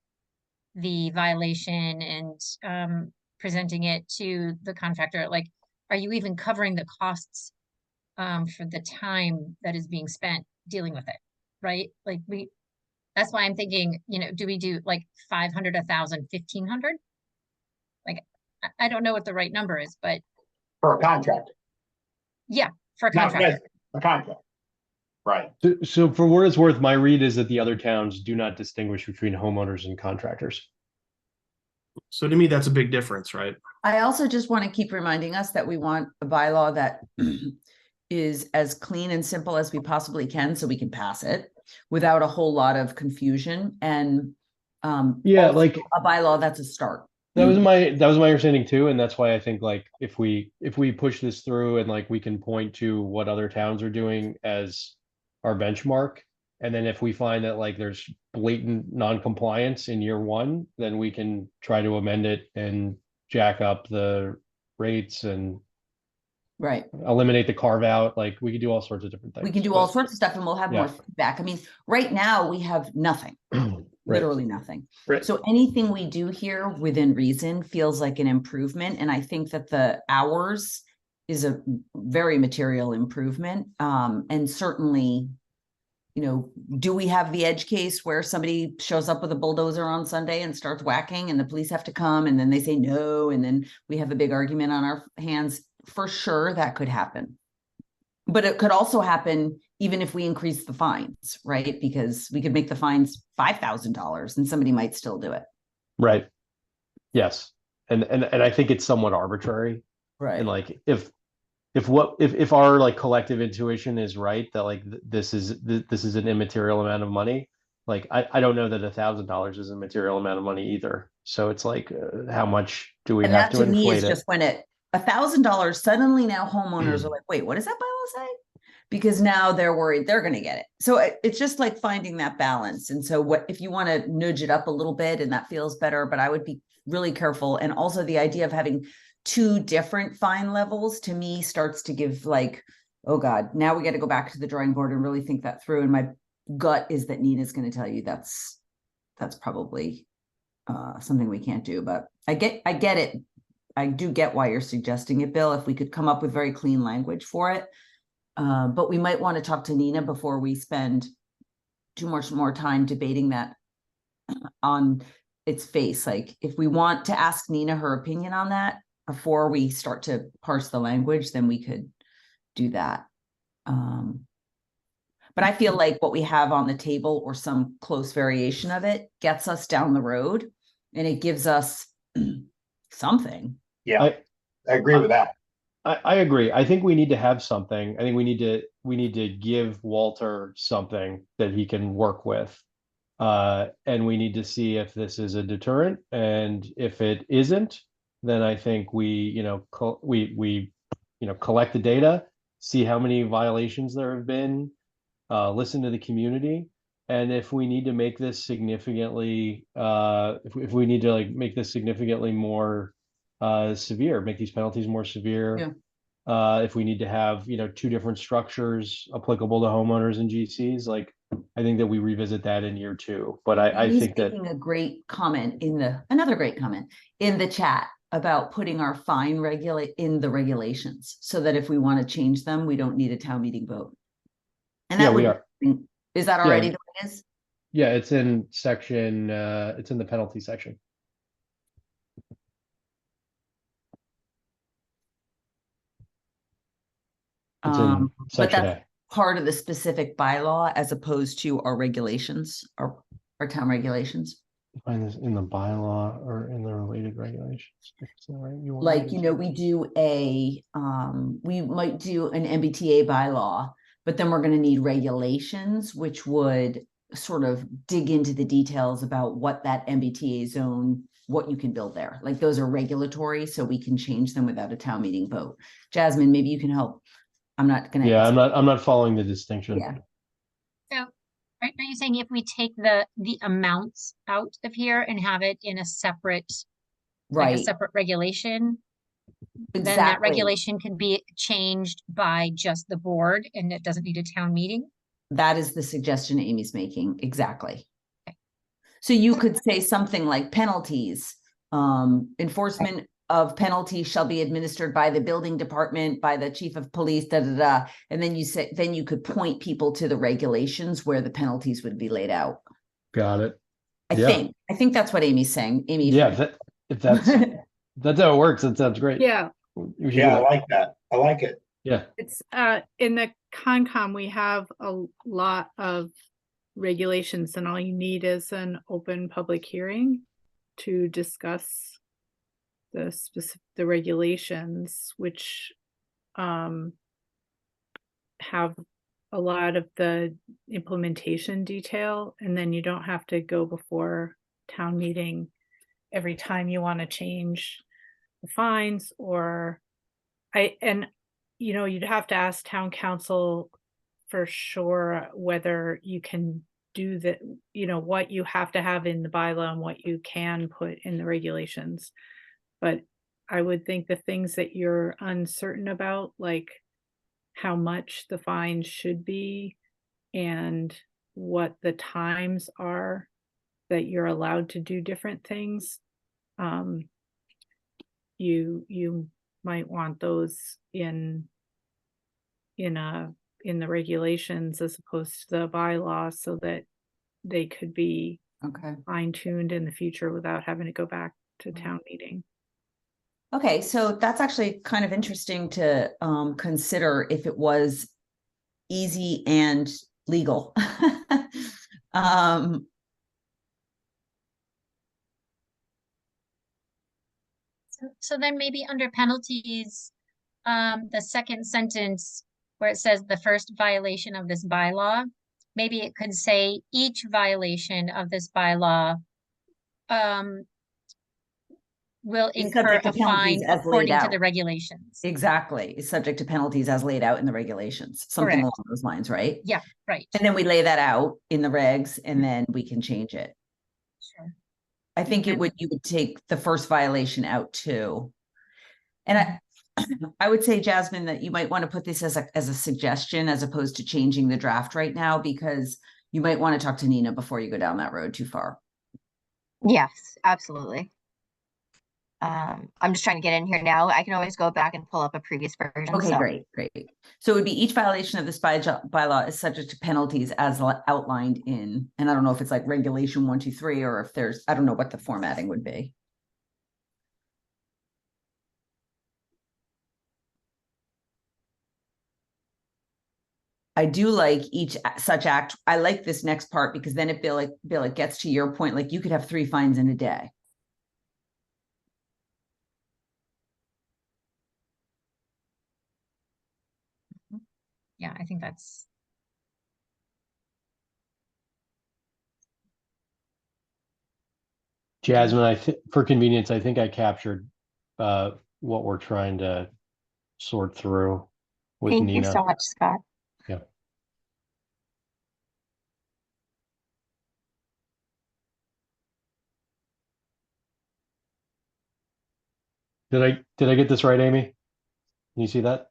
the violation and presenting it to the contractor, like, are you even covering the costs for the time that is being spent dealing with it, right? Like that's why I'm thinking, do we do like 500, 1,000, 1,500? Like, I don't know what the right number is, but For a contractor. yeah, for a Not contractor. resident, a contract. Right. So for what it's worth, my read is that the other towns do not distinguish between homeowners and contractors. So to me, that's a big difference, right? I also just want to keep reminding us that we want a bylaw that is as clean and simple as we possibly can, so we can pass it without a whole lot of confusion, and Yeah, also like a bylaw that's a start. that was my understanding too, and that's why I think like if we push this through and like we can point to what other towns are doing as our benchmark, and then if we find that like there's blatant non-compliance in year one, then we can try to amend it and jack up the rates and Right. eliminate the carve out. Like we could do all sorts of different things. We can do all sorts of stuff and we'll have more Yeah. feedback. I mean, right now we have nothing, literally nothing. Right. So anything we do here within reason feels like an improvement. And I think that the hours is a very material improvement. And certainly, do we have the edge case where somebody shows up with a bulldozer on Sunday and starts whacking and the police have to come and then they say no, and then we have a big argument on our hands? For sure, that could happen. But it could also happen even if we increase the fines, right? Because we could make the fines $5,000 and somebody might still do it. Right. Yes. And I think it's somewhat arbitrary. Right. And like if our like collective intuition is right that like this is an immaterial amount of money, like I don't know that $1,000 is a material amount of money either. So it's like how much do we And have that to to me inflate is it? just when $1,000 suddenly now homeowners are like, wait, what does that bylaw say? Because now they're worried they're going to get it. So it's just like finding that balance. And so what if you want to nudge it up a little bit and that feels better, but I would be really careful. And also the idea of having two different fine levels to me starts to give like, oh God, now we got to go back to the drawing board and really think that through. And my gut is that Nina's going to tell you that's probably something we can't do, but I get it. I do get why you're suggesting it, Bill, if we could come up with very clean language for it. But we might want to talk to Nina before we spend too much more time debating that on its face. Like if we want to ask Nina her opinion on that before we start to parse the language, then we could do that. But I feel like what we have on the table or some close variation of it gets us down the road and it gives us something. Yeah, I agree with that. I agree. I think we need to have something. I think we need to give Walter something that he can work with. And we need to see if this is a deterrent, and if it isn't, then I think we collect the data, see how many violations there have been, listen to the community, and if we need to make this significantly, if we need to like make this significantly more severe, make these penalties more severe. Yeah. If we need to have, 2 different structures applicable to homeowners and GCs, like I think that we revisit that in year 2. But I He's think that making a great comment another great comment in the chat about putting our fine in the regulations, so that if we want to change them, we don't need a town meeting vote. And Yeah, that we would, is that already the way it is? yeah, it's in section, it's in the penalty section. It's in But section that's part of the specific bylaw as opposed to our regulations, our town regulations. Find this in the bylaw or in the related regulations. Is that right? Like, we do we might do an MBTA bylaw, but then we're going to need regulations, which would sort of dig into the details about what that MBTA zone, what you can build there. Like, those are regulatory, so we can change them without a town meeting vote. Jasmine, maybe you can help. I'm not gonna. Yeah, I'm not following the distinction. Yeah. So, are you saying if we take the amounts out of here and have it in a separate, like a Right, separate regulation, then that exactly. regulation can be changed by just the board and it doesn't need a town meeting? That is the suggestion Amy's making, exactly. So you could say something like penalties, enforcement of penalties shall be administered by the building department, by the chief of police, and then you could point people to the regulations where the penalties would be laid out. Got it. I think that's what Amy's saying. Amy. Yeah, if that's that's how it works, that sounds great. Yeah, We should do Yeah, I that. like that. I like it. Yeah. it's in the Concom, we have a lot of regulations, and all you need is an open public hearing to discuss the regulations, which have a lot of the implementation detail, and then you don't have to go before town meeting every time you want to change the fines. Or you'd have to ask town council for sure whether you can do that, what you have to have in the bylaw and what you can put in the regulations. But I would think the things that you're uncertain about, like how much the fine should be and what the times are that you're allowed to do different things, you might want those in the regulations as opposed to the bylaws, so that they could be fine-tuned in the future without having to go back to town meeting. Okay, so that's actually kind of interesting to consider if it was easy and legal. So then maybe under penalties, the second sentence where it says the first violation of this bylaw, maybe it could say each violation of this bylaw will Is incur subject to a fine penalties as laid according to out. the regulations. Exactly, is subject to penalties as laid out in the regulations, something along those lines, right? Yeah, right. And then we lay that out in the regs, and then we can change it. Sure. I think you would take the first violation out too. And I would say, Jasmine, that you might want to put this as a suggestion as opposed to changing the draft right now, because you might want to talk to Nina before you go down that road too far. Yes, absolutely. I'm just trying to get in here now. I can always go back and pull up a previous version. Okay, so. great. So it would be each violation of this bylaw is subject to penalties as outlined in, and I don't know if it's like regulation 1, 2, 3, or if there's, I don't know what the formatting would be. I do like each such act. I like this next part because then Bill, it gets to your point, like you could have 3 fines in a day. Yeah, I think that's, Jasmine, I think for convenience, I think I captured what we're trying to sort through with Thank you Nina. so much, Scott. Yeah. Did I get this right, Amy? Can you see that?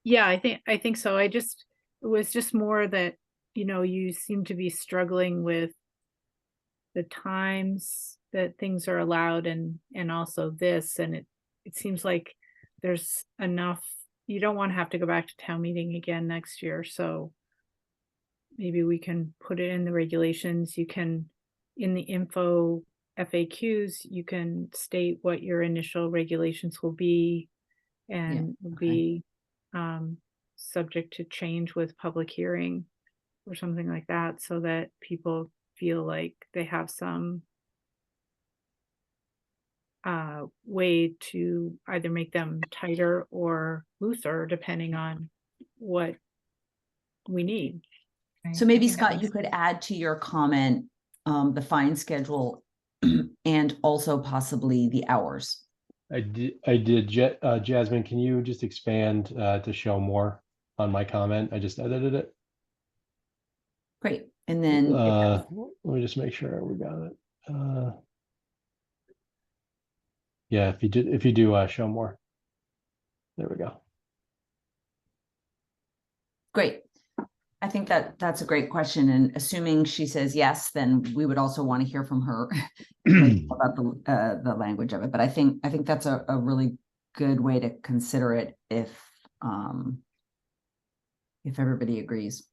Yeah, I think so. It was just more that, you seem to be struggling with the times that things are allowed and also this, and it seems like there's enough, you don't want to have to go back to town meeting again next year, so maybe we can put it in the regulations. You can, in the info FAQs, you can state what your initial regulations will be and will okay. be subject to change with public hearing or something like that, so that people feel like they have some way to either make them tighter or looser, depending on what we need. right, So I maybe think that Scott, makes you could add to your comment, the fine schedule and also possibly the hours. I did. Jasmine, can you just expand to show more on my comment? I just edited it. Great. And then Let me just make sure we got it. Yeah, if you do show more. There we go. great. I think that that's a great question. And assuming she says yes, then we would also want to hear from her about the language of it. But I think that's a really good way to consider it if everybody agrees.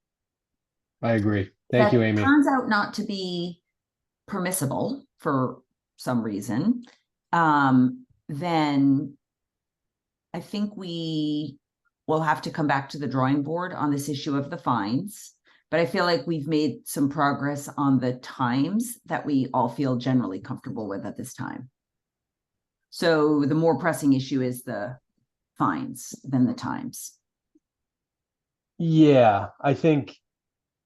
I agree. Thank you, Amy. Turns out not to be permissible for some reason, then I think we will have to come back to the drawing board on this issue of the fines. But I feel like we've made some progress on the times that we all feel generally comfortable with at this time. So the more pressing issue is the fines than the times. Yeah, I think,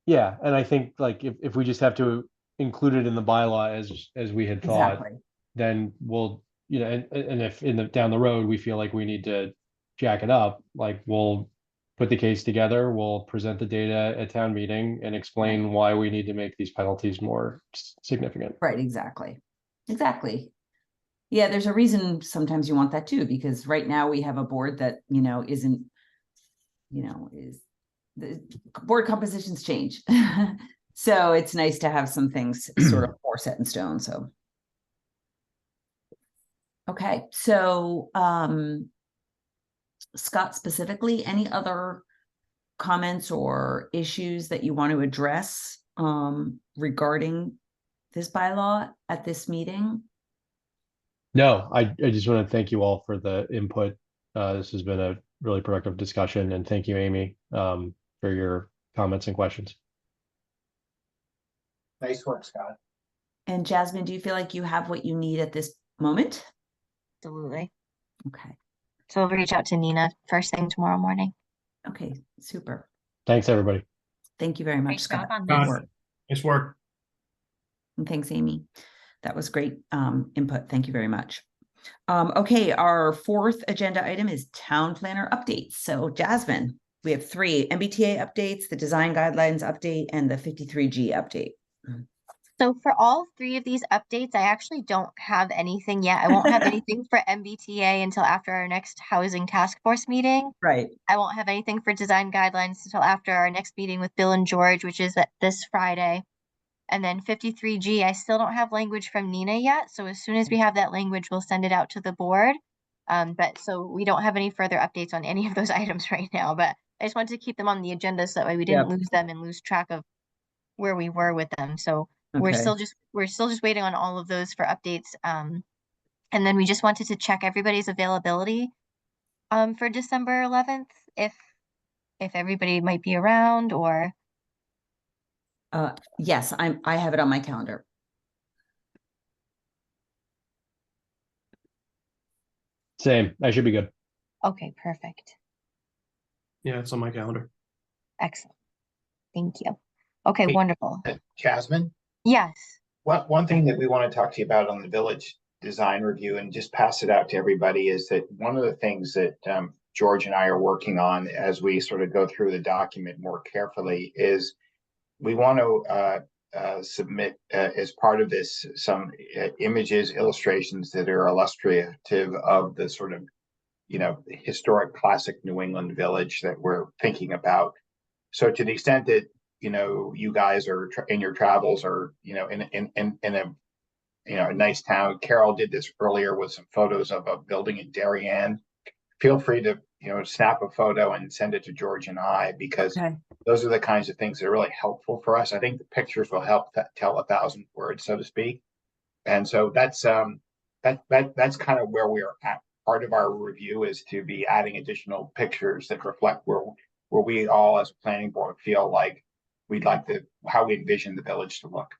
yeah, and I think like if we just have to include it in the bylaw as we had thought, Exactly. then we'll, and if down the road we feel like we need to jack it up, like we'll put the case together, we'll present the data at town meeting and explain why we need to make these penalties more significant. Right, exactly. Exactly. Yeah, there's a reason sometimes you want that too, because right now we have a board that, isn't, is the board compositions change. So it's nice to have some things sort of more set in stone. So. Okay, so Scott, specifically, any other comments or issues that you want to address regarding this bylaw at this meeting? No, I just want to thank you all for the input. This has been a really productive discussion, and thank you, Amy, for your comments and questions. Nice work, Scott. And Jasmine, do you feel like you have what you need at this moment? Absolutely. Okay. So we'll reach out to Nina first thing tomorrow morning. Okay, super. Thanks, everybody. Thank you very much, great job Scott. on Got this. it. Nice work. And thanks, Amy. That was great input. Thank you very much. Okay, our fourth agenda item is town planner updates. So Jasmine, we have 3 MBTA updates, the design guidelines update, and the 53G update. So for all 3 of these updates, I actually don't have anything yet. I won't have anything for MBTA until after our next housing task force meeting. Right. I won't have anything for design guidelines until after our next meeting with Bill and George, which is this Friday. And then 53G, I still don't have language from Nina yet. So as soon as we have that language, we'll send it out to the board. But so we don't have any further updates on any of those items right now, but I just wanted to keep them on the agenda so that way we didn't lose them and lose track of where we were with them. So we're still just waiting on all of those for updates. And then we just wanted to check everybody's availability for December 11th, if everybody might be around or. Yes, I have it on my calendar. Same. I should be good. Okay, perfect. Yeah, it's on my calendar. Excellent. Thank you. Okay, Hey. wonderful. Jasmine, Yes. one thing that we want to talk to you about on the village design review and just pass it out to everybody is that one of the things that George and I are working on as we sort of go through the document more carefully is we want to submit as part of this some images, illustrations that are illustrative of the sort of, you know, historic classic New England village that we're thinking about. So to the extent that, you know, you guys are in your travels or, you know, in a, you know, a nice town. Carol did this earlier with some photos of a building in Darien. Feel free to, you know, snap a photo and send it to George and I, because Okay. those are the kinds of things that are really helpful for us. I think the pictures will help tell 1,000 words, so to speak. And so that's that's kind of where we are at. Part of our review is to be adding additional pictures that reflect where we all as a planning board feel like we'd like to, how we envision the village to look.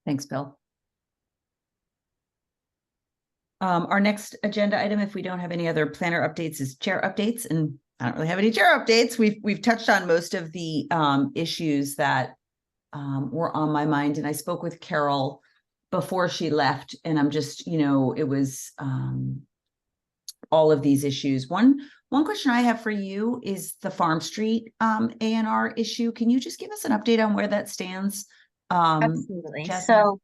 Thanks, Bill. Our next agenda item, if we don't have any other planner updates, is chair updates, and I don't really have any chair updates. We've touched on most of the issues that were on my mind, and I spoke with Carol before she left, and I'm just, you know, it was all of these issues. One question I have for you is the Farm Street A&R issue. Can you just give us an update on where that stands? Absolutely. Jasmine? So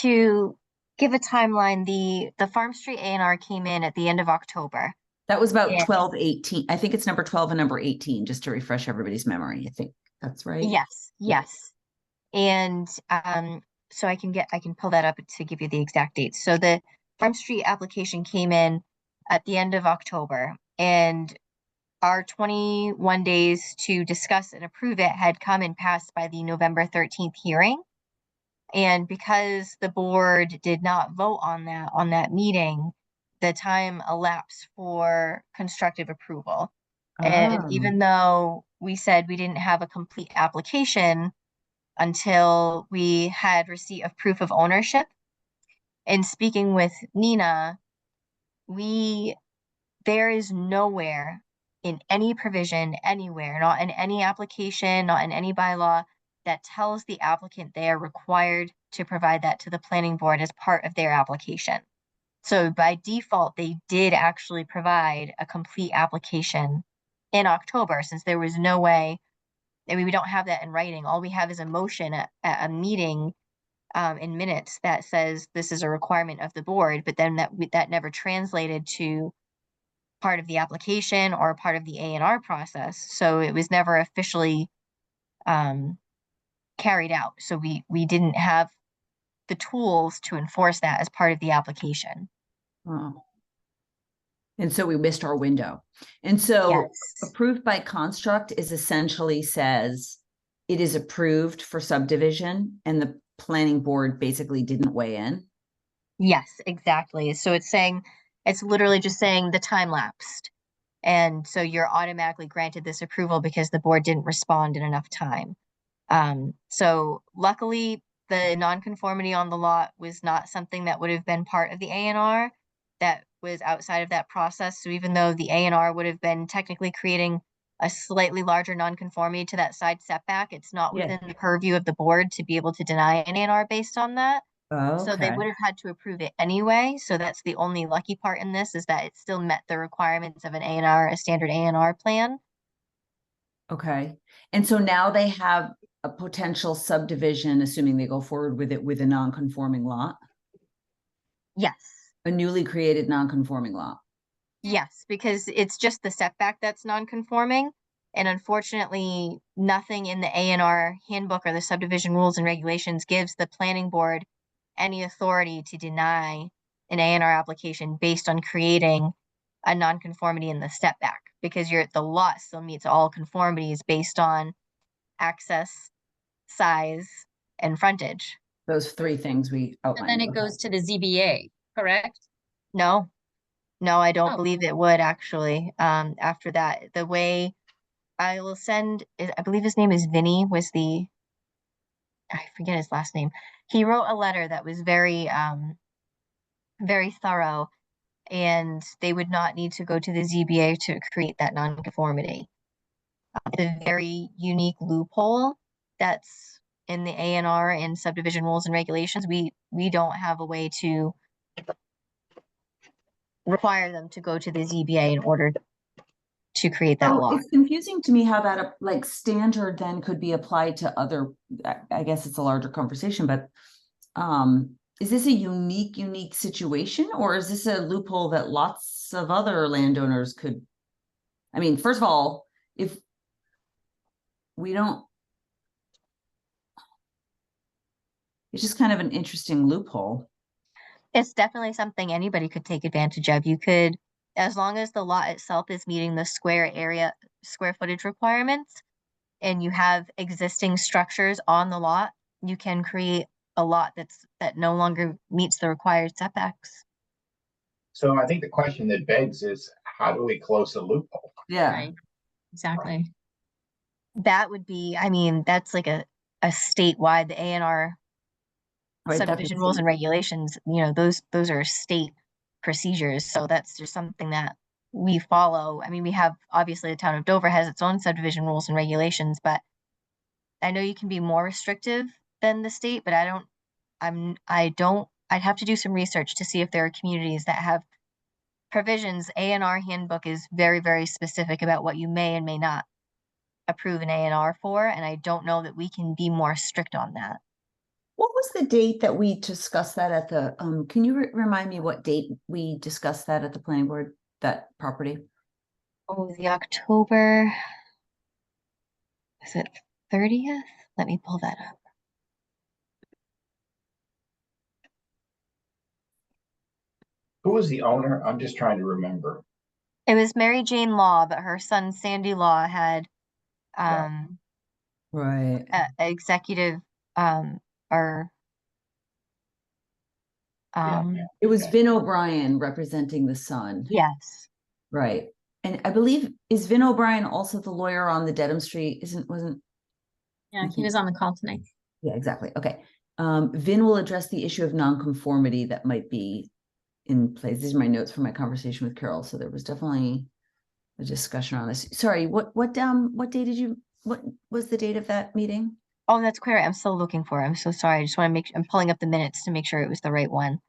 to give a timeline, the Farm Street A&R came in at the end of October. That was about Yeah. 12/18. I think it's number 12 and number 18, just to refresh everybody's memory. I think that's right. Yes, Yeah. yes. And so I can pull that up to give you the exact dates. So the Farm Street application came in at the end of October, and our 21 days to discuss and approve it had come and passed by the November 13th hearing. And because the board did not vote on that meeting, the time elapsed for constructive approval. And Oh. even though we said we didn't have a complete application until we had receipt of proof of ownership, in speaking with Nina, there is nowhere in any provision anywhere, not in any application, not in any bylaw, that tells the applicant they are required to provide that to the planning board as part of their application. So by default, they did actually provide a complete application in October, since there was no way. I mean, we don't have that in writing. All we have is a motion at a meeting in minutes that says this is a requirement of the board, but then that never translated to part of the application or part of the A&R process. So it was never officially carried out. So we didn't have the tools to enforce that as part of the application. Oh. And so we missed our window. And so Yes. approved by construct is essentially says it is approved for subdivision, and the planning board basically didn't weigh in. Yes, exactly. So it's literally just saying the time lapsed. And so you're automatically granted this approval because the board didn't respond in enough time. So luckily the nonconformity on the lot was not something that would have been part of the A&R. That was outside of that process. So even though the A&R would have been technically creating a slightly larger nonconformity to that side setback, it's not Yeah. within the purview of the board to be able to deny an A&R based on that. So they Okay. would have had to approve it anyway. So that's the only lucky part in this, is that it still met the requirements of an A&R, a standard A&R plan. Okay. And so now they have a potential subdivision, assuming they go forward with it, with a non-conforming lot, Yes. a newly created non-conforming lot. Yes, because it's just the setback that's non-conforming. And unfortunately, nothing in the A&R handbook or the subdivision rules and regulations gives the planning board any authority to deny an A&R application based on creating a non-conformity in the setback, because the lot still meets all conformities based on access, size, and frontage. Those three things we So outlined. then it Okay. goes to the ZBA, correct? No, I don't Oh. believe it would actually. After that, the way I will send, I believe his name is Vinny, I forget his last name. He wrote a letter that was very, very thorough. and they would not need to go to the ZBA to create that nonconformity. The very unique loophole that's in the A&R and subdivision rules and regulations, we don't have a way to require them to go to the ZBA in order to create that So law. it's confusing to me how that like standard then could be applied to other, I guess it's a larger conversation, but is this a unique situation, or is this a loophole that lots of other landowners could? I mean, first of all, if we don't, it's just kind of an interesting loophole. It's definitely something anybody could take advantage of. You could, as long as the lot itself is meeting the square footage requirements, and you have existing structures on the lot, you can create a lot that no longer meets the required setbacks. So I think the question that begs is, how do we close the loophole? Yeah. Right, exactly. That would be, I mean, that's like a statewide, the A&R Right, that's subdivision the rules thing. and regulations, you know, those are state procedures. So that's just something that we follow. I mean, we have, obviously the town of Dover has its own subdivision rules and regulations, but I know you can be more restrictive than the state, but I'd have to do some research to see if there are communities that have provisions. A&R handbook is very, very specific about what you may and may not approve an A&R for, and I don't know that we can be more strict on that. What was the date that we discussed that at the, can you remind me what date we discussed that at the planning board, that property? Oh, the October, is it 30th? Let me pull that up. Who was the owner? I'm just trying to remember. It was Mary Jane Law, but her son Sandy Law had Right. executive or It was Vin O'Brien representing the son. yes. Right. And I believe, is Vin O'Brien also the lawyer on the Dedham Street? Wasn't? Yeah, he was on the call tonight. Yeah, exactly. Okay. Vin will address the issue of nonconformity that might be in place. These are my notes from my conversation with Carol. So there was definitely a discussion on this. Sorry, what was the date of that meeting? Oh, that's query. I'm still looking for it. I'm so sorry. I just want to I'm pulling up the minutes to make sure it was the right one.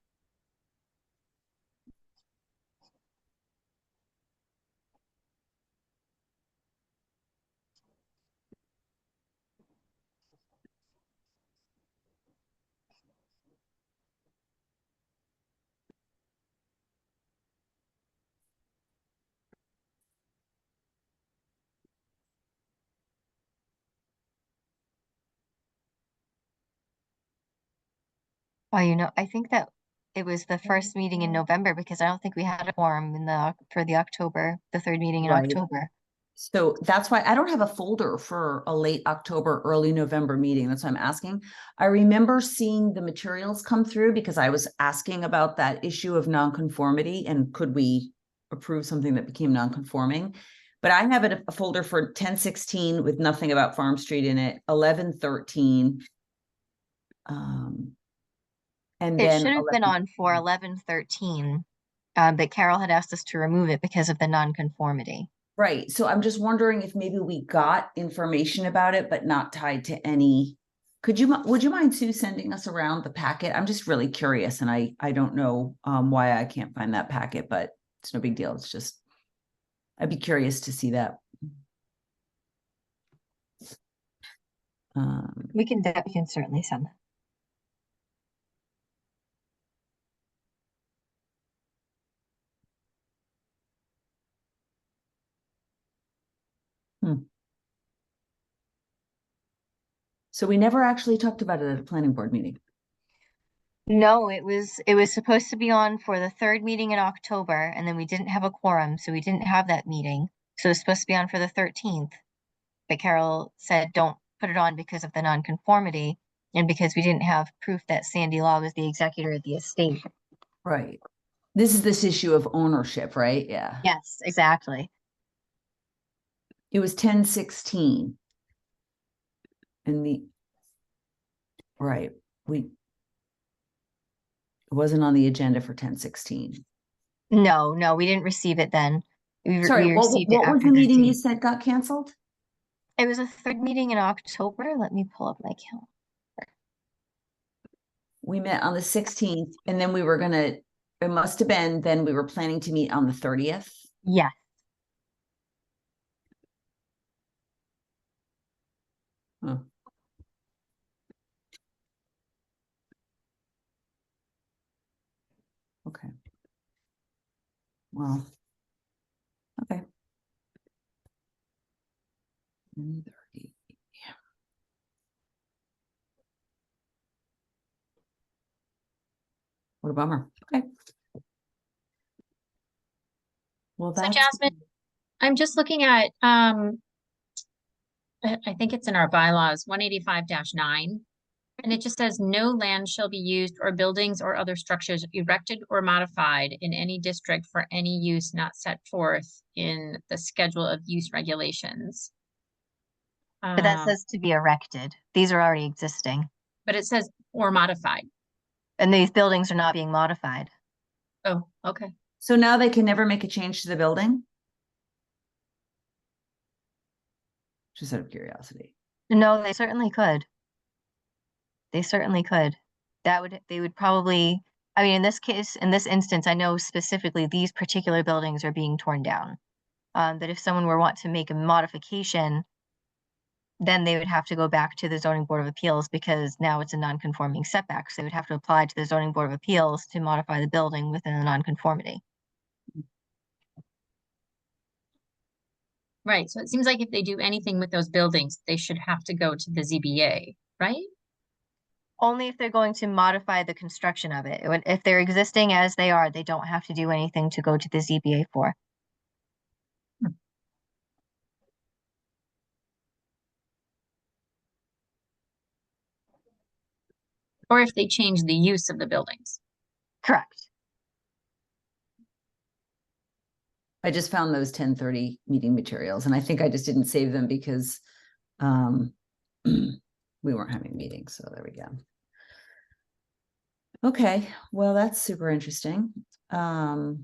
Oh, you know, I think that it was the first meeting in November because I don't think we had a forum for the third meeting in Right. October. So that's why I don't have a folder for a late October, early November meeting. That's why I'm asking. I remember seeing the materials come through because I was asking about that issue of nonconformity and could we approve something that became nonconforming. But I have a folder for 1016 with nothing about Farm Street in it, 1113. And It then should have been 11 on for 1113, but Carol had asked us to remove it because of the nonconformity. Right. So I'm just wondering if maybe we got information about it, but not tied to any. Would you mind, Sue, sending us around the packet? I'm just really curious and I don't know why I can't find that packet, but it's no big deal. It's just, I'd be curious to see that. We can certainly send that. So we never actually talked about it at a planning board meeting. No, it was supposed to be on for the third meeting in October, and then we didn't have a quorum, so we didn't have that meeting. So it was supposed to be on for the 13th. But Carol said, don't put it on because of the nonconformity and because we didn't have proof that Sandy Law was the executor of the estate. Right. This is this issue of ownership, right? Yeah. Yes, exactly. It was 1016. And it wasn't on the agenda for 1016. No, no, we didn't receive it then. Sorry, We what received it was after the meeting you date. said got canceled? It was a third meeting in October. Let me pull up my calendar. We met on the 16th, and then we were gonna, it must have been, then we were planning to meet on the 30th. Yes. Huh. Okay. Well, okay. 10:30. What a bummer. Okay. Well, So that's. Jasmine, I'm just looking at, I think it's in our bylaws, 185-9. And it just says no land shall be used or buildings or other structures erected or modified in any district for any use not set forth in the schedule of use regulations. But that Um, says to be erected. These are already existing. but it says or modified. And these buildings are not being modified. Oh, okay. So now they can never make a change to the building? Just out of curiosity. No, they certainly could. They certainly could. They would probably, I mean, in this case, in this instance, I know specifically these particular buildings are being torn down. But if someone were want to make a modification, then they would have to go back to the zoning board of appeals because now it's a non-conforming setback. So they would have to apply to the zoning board of appeals to modify the building within the non-conformity. Right. So it seems like if they do anything with those buildings, they should have to go to the ZBA, right? Only if they're going to modify the construction of it. If they're existing as they are, they don't have to do anything to go to the ZBA for. Or if they change the use of the buildings. Correct. I just found those 10:30 meeting materials, and I think I just didn't save them because we weren't having meetings, so there we go. Okay, well, that's super interesting. Very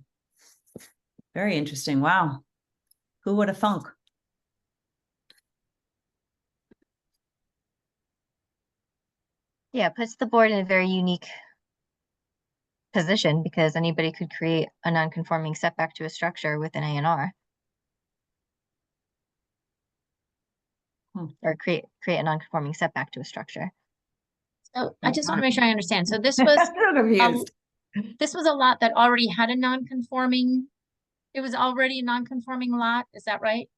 interesting. Wow. Who would have thunk? Yeah, it puts the board in a very unique position because anybody could create a non-conforming setback to a structure with an A&R. Or create a non-conforming setback to a structure. So I just want to make sure I understand. So this was I'm confused. this was a lot that already had a non-conforming. It was already a non-conforming lot. Is that right?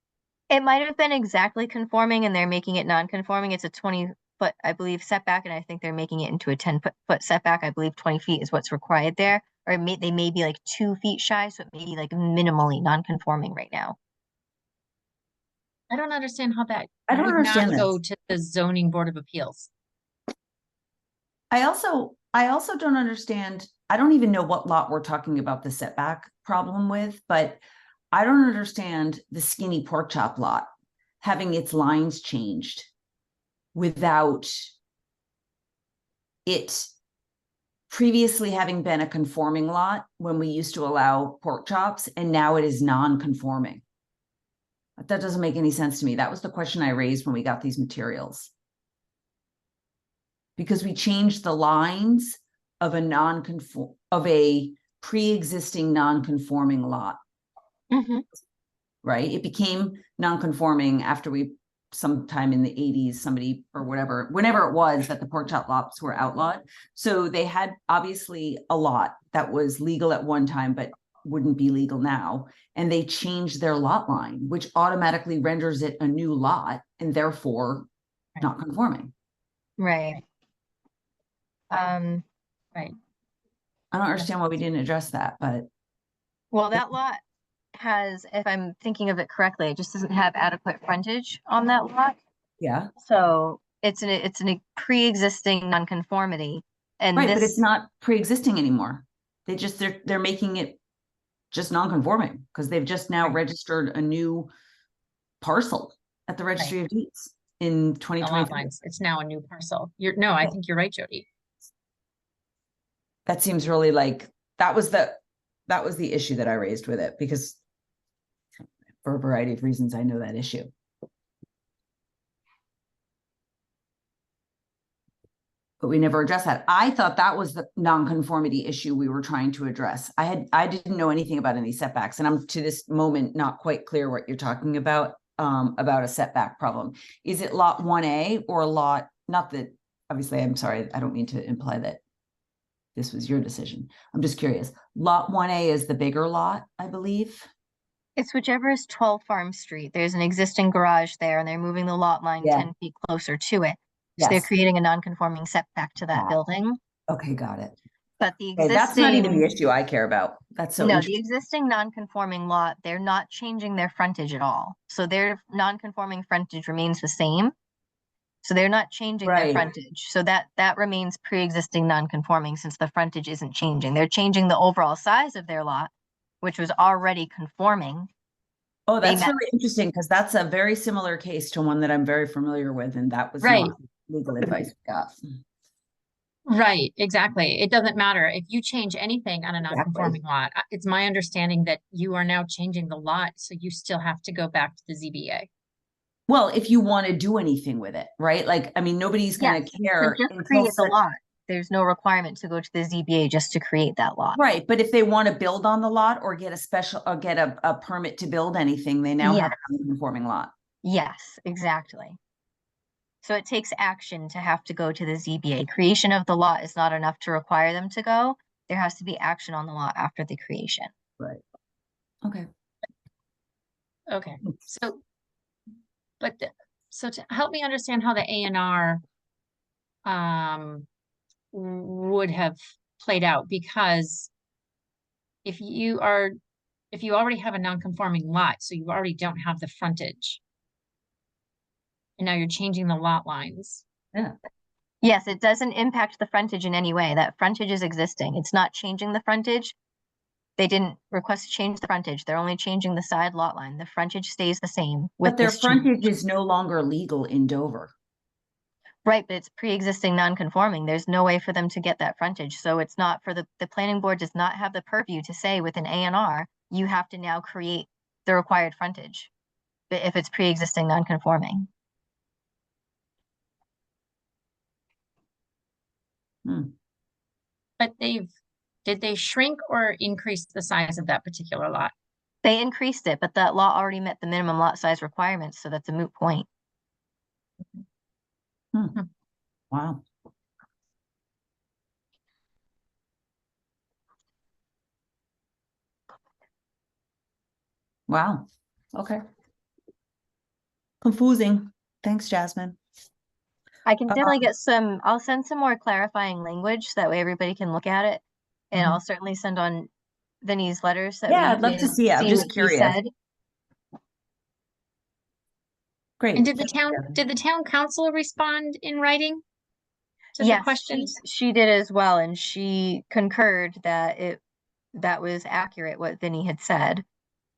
It might have been exactly conforming and they're making it non-conforming. It's a 20-foot, I believe, setback, and I think they're making it into a 10-foot setback. I believe 20 feet is what's required there. Or they may be like 2 feet shy, so it may be like minimally non-conforming right now. I don't understand how that I don't would understand not go this. to the zoning board of appeals. I also don't understand. I don't even know what lot we're talking about the setback problem with, but I don't understand the skinny pork chop lot having its lines changed without it previously having been a conforming lot when we used to allow pork chops, and now it is non-conforming. That doesn't make any sense to me. That was the question I raised when we got these materials. Because we changed the lines of a pre-existing non-conforming lot. Mm-hmm. Right? It became non-conforming after sometime in the 80s, somebody or whatever, whenever it was that the pork chop lots were outlawed. So they had obviously a lot that was legal at one time, but wouldn't be legal now. And they changed their lot line, which automatically renders it a new lot and therefore not conforming. Right. Right. I don't understand why we didn't address that, but. Well, that lot has, if I'm thinking of it correctly, it just doesn't have adequate frontage on that lot. Yeah. So it's a pre-existing nonconformity. And Right, but this, it's not pre-existing anymore. They're making it just non-conforming because they've just now Right. registered a new parcel at the registry of deeds in The lot 2023. lines. It's now a new parcel. I think you're right, Jody. That seems really like, that was that was the issue that I raised with it, because for a variety of reasons, I know that issue. But we never addressed that. I thought that was the nonconformity issue we were trying to address. I didn't know anything about any setbacks, and I'm to this moment not quite clear what you're talking about a setback problem. Is it lot 1A or lot, not that, obviously, I'm sorry, I don't mean to imply that this was your decision. I'm just curious. Lot 1A is the bigger lot, I believe. It's whichever is 12 Farm Street. There's an existing garage there and they're moving the lot line Yeah. 10 feet closer to it. So they're Yes. creating a non-conforming setback to that Ah. building. Okay, got it. But the Okay, that's not even the existing, issue I care about. That's so no, the interesting. existing non-conforming lot, they're not changing their frontage at all. So their non-conforming frontage remains the same. So they're not changing their Right. frontage. So that remains pre-existing non-conforming since the frontage isn't changing. They're changing the overall size of their lot, which was already conforming. Oh, They that's met- really interesting, because that's a very similar case to one that I'm very familiar with, and that was Right. not legal advice we got. Right, exactly. It doesn't matter if you change anything on a Exactly. non-conforming lot. It's my understanding that you are now changing the lot, so you still have to go back to the ZBA. Well, if you want to do anything with it, right? Like, I mean, nobody's gonna Yes, care to just until create the such- lot. There's no requirement to go to the ZBA just to create that lot. Right, but if they want to build on the lot or get a special, or get a permit to build anything, they now have a conforming lot. Yes, exactly. So it takes action to have to go to the ZBA. Creation of the lot is not enough to require them to go. There has to be action on the lot after the creation. Right. Okay. Okay, so, so to help me understand how the A&R would have played out, because if you already have a non-conforming lot, so you already don't have the frontage. And now you're changing the lot lines. Yeah. Yes, it doesn't impact the frontage in any way. That frontage is existing. It's not changing the frontage. They didn't request to change the frontage. They're only changing the side lot line. The frontage stays the same with But their this change. frontage is no longer legal in Dover. Right, but it's pre-existing non-conforming. There's no way for them to get that frontage. So it's not for the planning board does not have the purview to say with an A&R, you have to now create the required frontage. But if it's pre-existing non-conforming. But did they shrink or increase the size of that particular lot? They increased it, but that lot already met the minimum lot size requirements, so that's a moot point. Wow. Wow. Okay. Confusing. Thanks, Jasmine. I can definitely get I'll send some more clarifying language, so that way everybody can look at it. And Mhm. I'll certainly send on Vinny's letters. That Yeah, we I'd love to can see it. I'm just what he curious. said. Great. And did the town council respond in writing to the Yes, questions? she did as well, and she concurred that that was accurate what Vinny had said,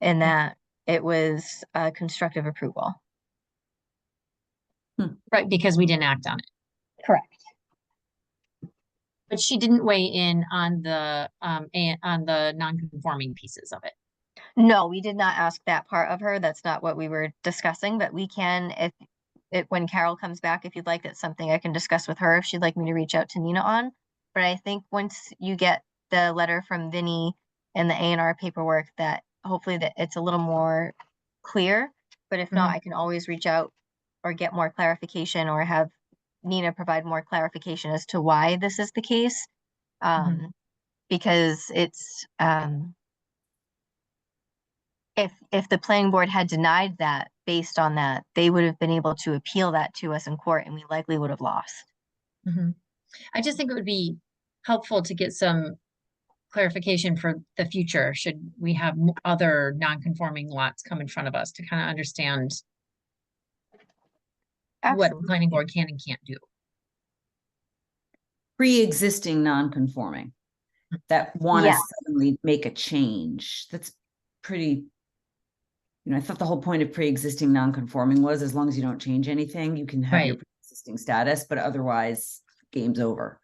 and that it was constructive approval. Right, because we didn't act on it. Correct. But she didn't weigh in on the non-conforming pieces of it. No, we did not ask that part of her. That's not what we were discussing, but we can, when Carol comes back, if you'd like, that's something I can discuss with her if she'd like me to reach out to Nina on. But I think once you get the letter from Vinny and the A&R paperwork, that hopefully that it's a little more clear. But if not, I can always reach out or get more clarification or have Nina provide more clarification as to why this is the case. Because it's, if the planning board had denied that based on that, they would have been able to appeal that to us in court and we likely would have lost. I just think it would be helpful to get some clarification for the future, should we have other non-conforming lots come in front of us, to kind of understand what the planning board can and can't do. Pre-existing non-conforming that want to suddenly make a change. That's pretty, I thought the whole point of pre-existing non-conforming was as long as you don't change anything, you can have your pre-existing status, but otherwise game's over.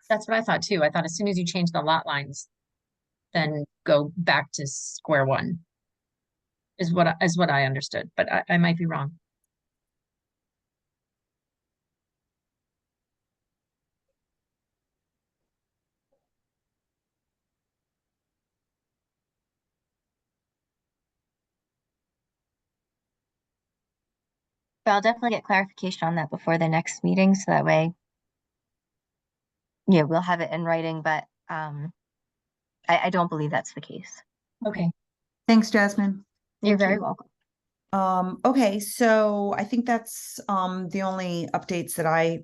That's what I thought too. I thought as soon as you change the lot lines, then go back to square one. Is what I understood, but I might be wrong. But I'll definitely get clarification on that before the next meeting, so that way, yeah, we'll have it in writing, but I don't believe that's the case. Okay. Thanks, Jasmine. You're Thank very you. welcome. Okay, so I think that's the only updates that I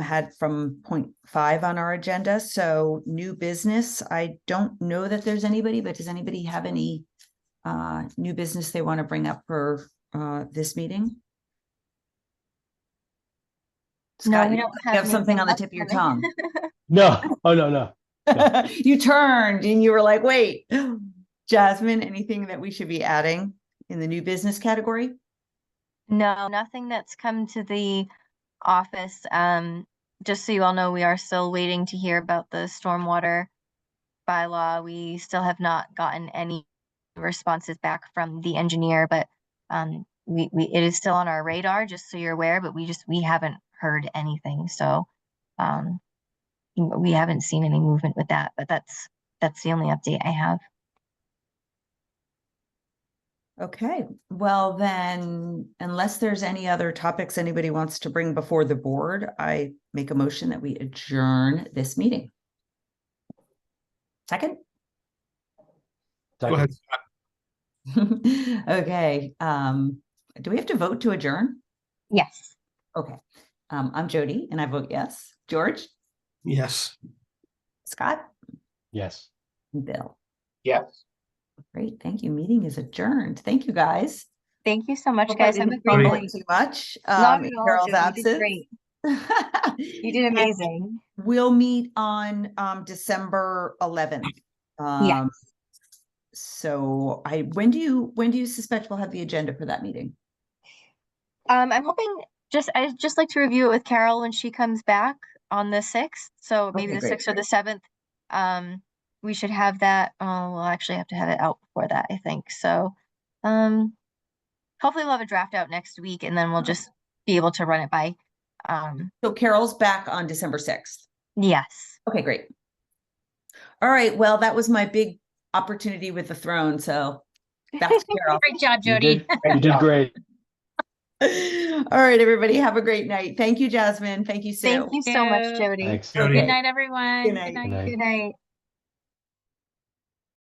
had from point 5 on our agenda. So new business, I don't know that there's anybody, but does anybody have any new business they want to bring up for this meeting? No, Scott, we you don't have have something on the anything tip of your upcoming. tongue. No, oh, no, no. You turned and you were like, wait, Jasmine, anything that we should be adding in the new business category? No, nothing that's come to the office. Just so you all know, we are still waiting to hear about the stormwater bylaw. We still have not gotten any responses back from the engineer, but it is still on our radar, just so you're aware, but we haven't heard anything. So we haven't seen any movement with that, but that's the only update I have. Okay, well then, unless there's any other topics anybody wants to bring before the board, I make a motion that we adjourn this meeting. Second? Go ahead. Scott. Okay, do we have to vote to adjourn? Yes. Okay, I'm Jody and I vote yes. George, Yes. Scott, Yes. and Bill. Yes. Great, thank you. Meeting is adjourned. Thank you, guys. Thank you so much, Hope I guys. Have a didn't great fumble night. too much. Not in at all, Carol's Jody. You did absence. great. You did And amazing. We'll meet on December 11th. Yes. So when do you suspect we'll have the agenda for that meeting? I'm hoping I'd just like to review it with Carol when she comes back on the 6th. So maybe Okay, the great. 6th or the 7th. We should have that. We'll actually have to have it out before that, I think. So hopefully we'll have a draft out next week and then we'll just be able to run it by. So Carol's back on December 6th. Yes. Okay, great. All right, well, that was my big opportunity with the throne, so back to Carol. Great job, You Jody. did, you did great. All right, everybody, have a great night. Thank you, Jasmine. Thank you, Sue. Thank you so much, you. Jody. Thanks. Jody. Good Okay. night, everyone. Good night. Good night. Good night.